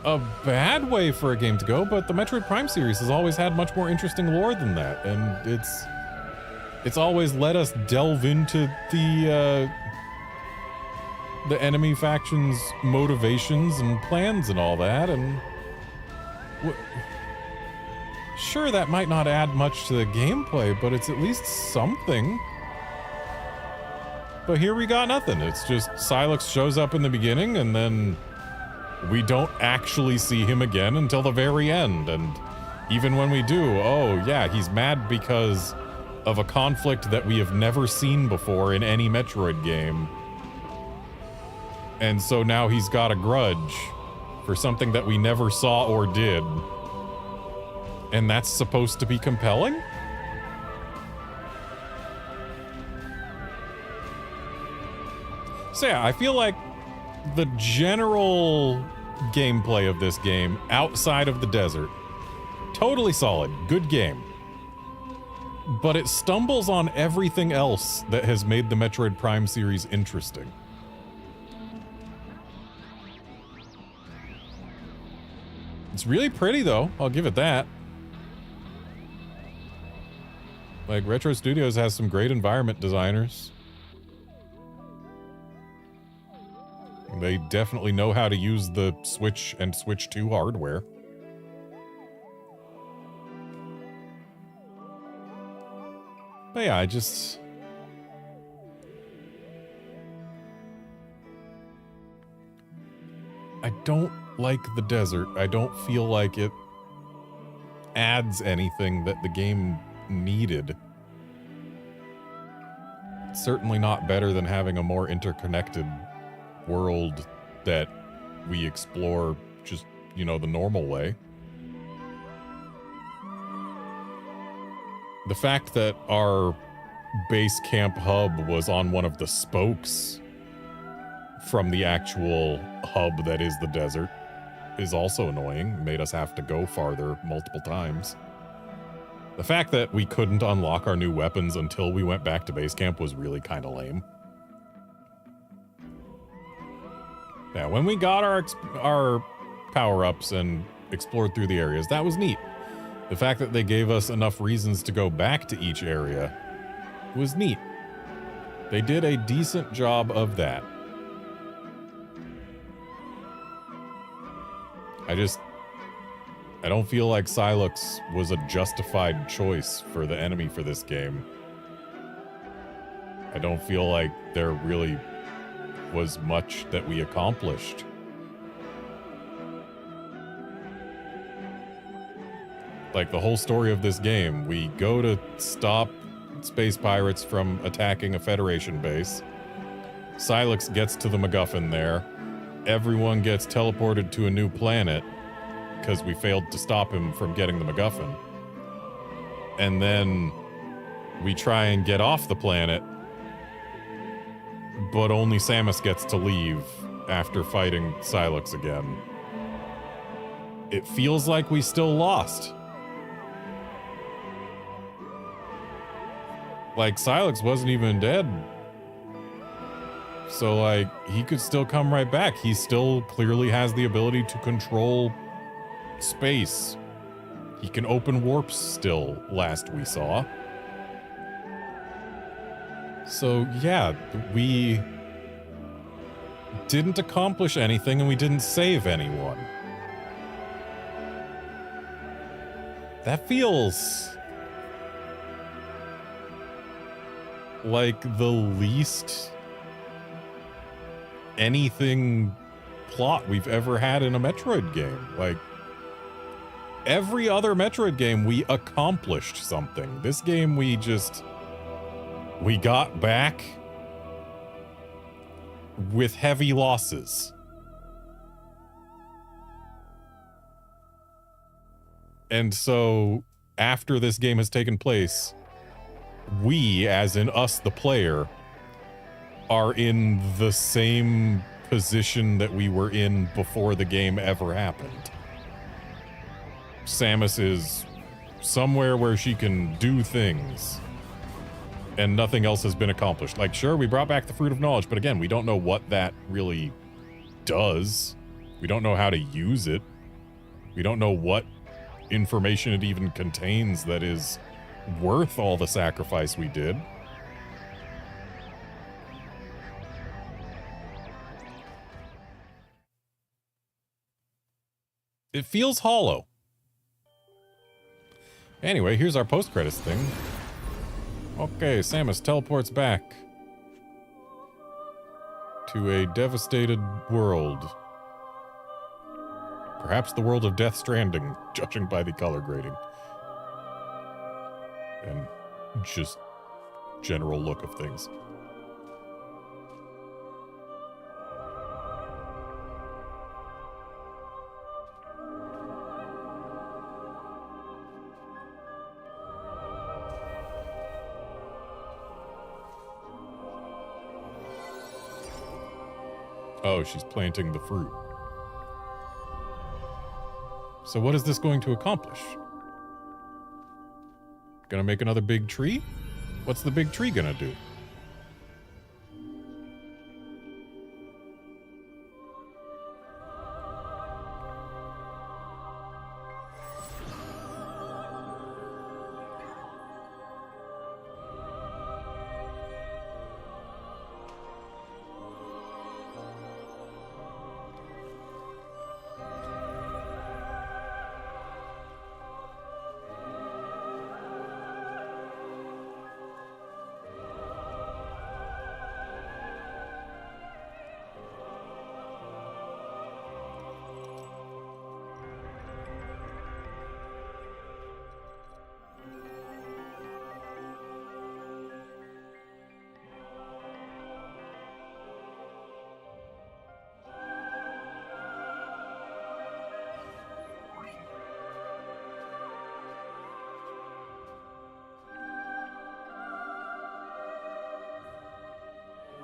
a bad way for a game to go, but the Metroid Prime series has always had much more interesting lore than that, and it's always let us delve into the enemy faction's motivations and plans and all that, and sure, that might not add much to the gameplay, but it's at least something. But here we got nothing. It's just Psylocke shows up in the beginning, and then we don't actually see him again until the very end. And even when we do, oh yeah, he's mad because of a conflict that we have never seen before in any Metroid game. And so now he's got a grudge for something that we never saw or did. And that's supposed to be compelling? So yeah, I feel like the general gameplay of this game, outside of the desert, totally solid, good game. But it stumbles on everything else that has made the Metroid Prime series interesting. It's really pretty though, I'll give it that. Like, Retro Studios has some great environment designers. They definitely know how to use the Switch and Switch 2 hardware. But yeah, I don't like the desert. I don't feel like it adds anything that the game needed. It's certainly not better than having a more interconnected world that we explore just, you know, the normal way. The fact that our base camp hub was on one of the spokes from the actual hub that is the desert is also annoying. Made us have to go farther multiple times. The fact that we couldn't unlock our new weapons until we went back to base camp was really kind of lame. Yeah, when we got our power-ups and explored through the areas, that was neat. The fact that they gave us enough reasons to go back to each area was neat. They did a decent job of that. I don't feel like Silex was a justified choice for the enemy for this game. I don't feel like there really was much that we accomplished. Like, the whole story of this game, we go to stop space pirates from attacking a Federation base. Silex gets to the MacGuffin there. Everyone gets teleported to a new planet because we failed to stop him from getting the MacGuffin. And then we try and get off the planet, but only Samus gets to leave after fighting Silex again. It feels like we still lost. Like, Silex wasn't even dead. So, like, he could still come right back. He still clearly has the ability to control space. He can open warps still, last we saw. So, yeah, we didn't accomplish anything and we didn't save anyone. That feels like the least anything plot we've ever had in a Metroid game. Like, every other Metroid game, we accomplished something. This game, we got back with heavy losses. And so, after this game has taken place, we, as in us, the player, are in the same position that we were in before the game ever happened. Samus is somewhere where she can do things, and nothing else has been accomplished. Like, sure, we brought back the Fruit of Knowledge, but again, we don't know what that really does. We don't know how to use it. We don't know what information it even contains that is worth all the sacrifice we did. It feels hollow. Anyway, here's our post-credits thing. Okay, Samus teleports back to a devastated world. Perhaps the world of Death Stranding, judging by the color grading. And just general look of things. Oh, she's planting the fruit. So what is this going to accomplish? Gonna make another big tree? What's the big tree gonna do?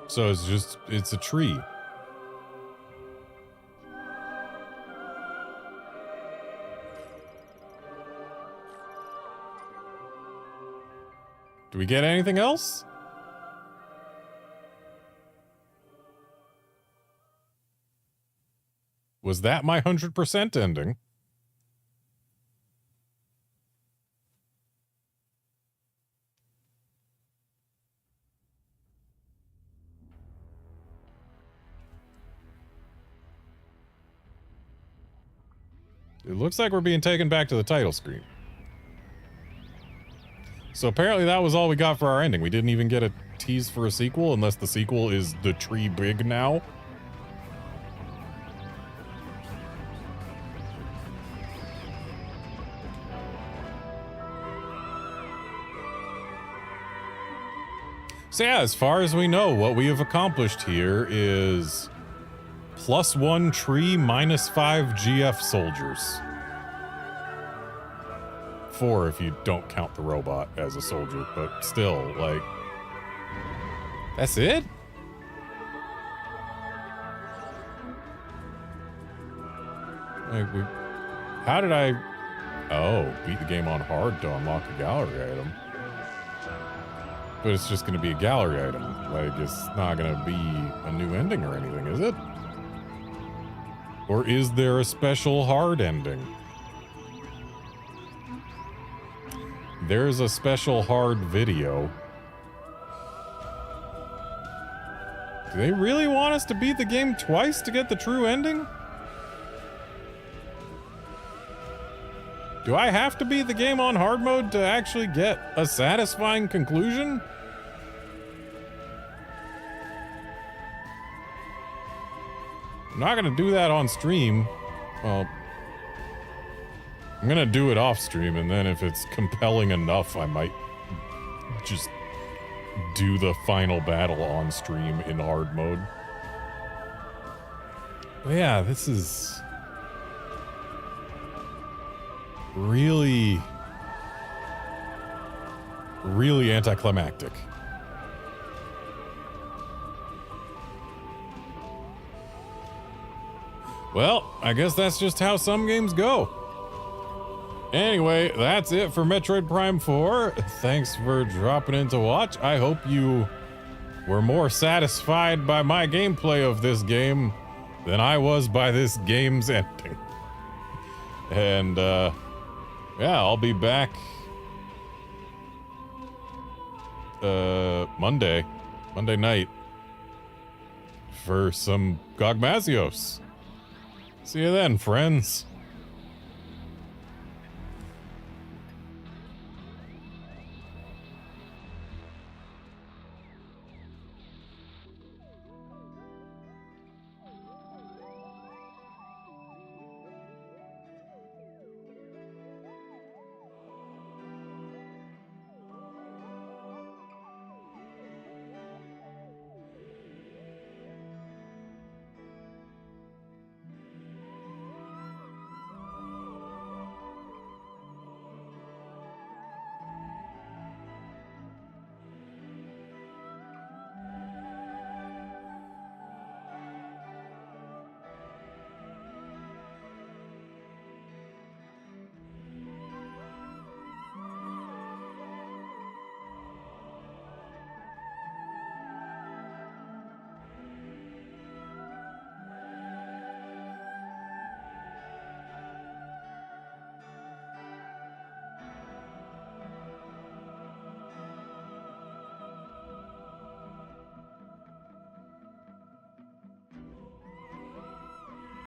So it's a tree. Do we get anything else? Was that my 100% ending? It looks like we're being taken back to the title screen. So apparently that was all we got for our ending. We didn't even get a tease for a sequel, unless the sequel is the tree big now. So yeah, as far as we know, what we have accomplished here is +1 tree, -5 GF soldiers. 4 if you don't count the robot as a soldier, but still, like, that's it? Like, how did I, oh, beat the game on hard to unlock a gallery item. But it's just gonna be a gallery item. Like, it's not gonna be a new ending or anything, is it? Or is there a special hard ending? There's a special hard video. Do they really want us to beat the game twice to get the true ending? Do I have to beat the game on hard mode to actually get a satisfying conclusion? I'm not gonna do that on stream. Well, I'm gonna do it off stream, and then if it's compelling enough, I might just do the final battle on stream in hard mode. But yeah, this is really, really anticlimactic. Well, I guess that's just how some games go. Anyway, that's it for Metroid Prime 4. Thanks for dropping in to watch. I hope you were more satisfied by my gameplay of this game than I was by this game's ending. And, yeah, I'll be back Monday night for some Gogmazios. See you then, friends.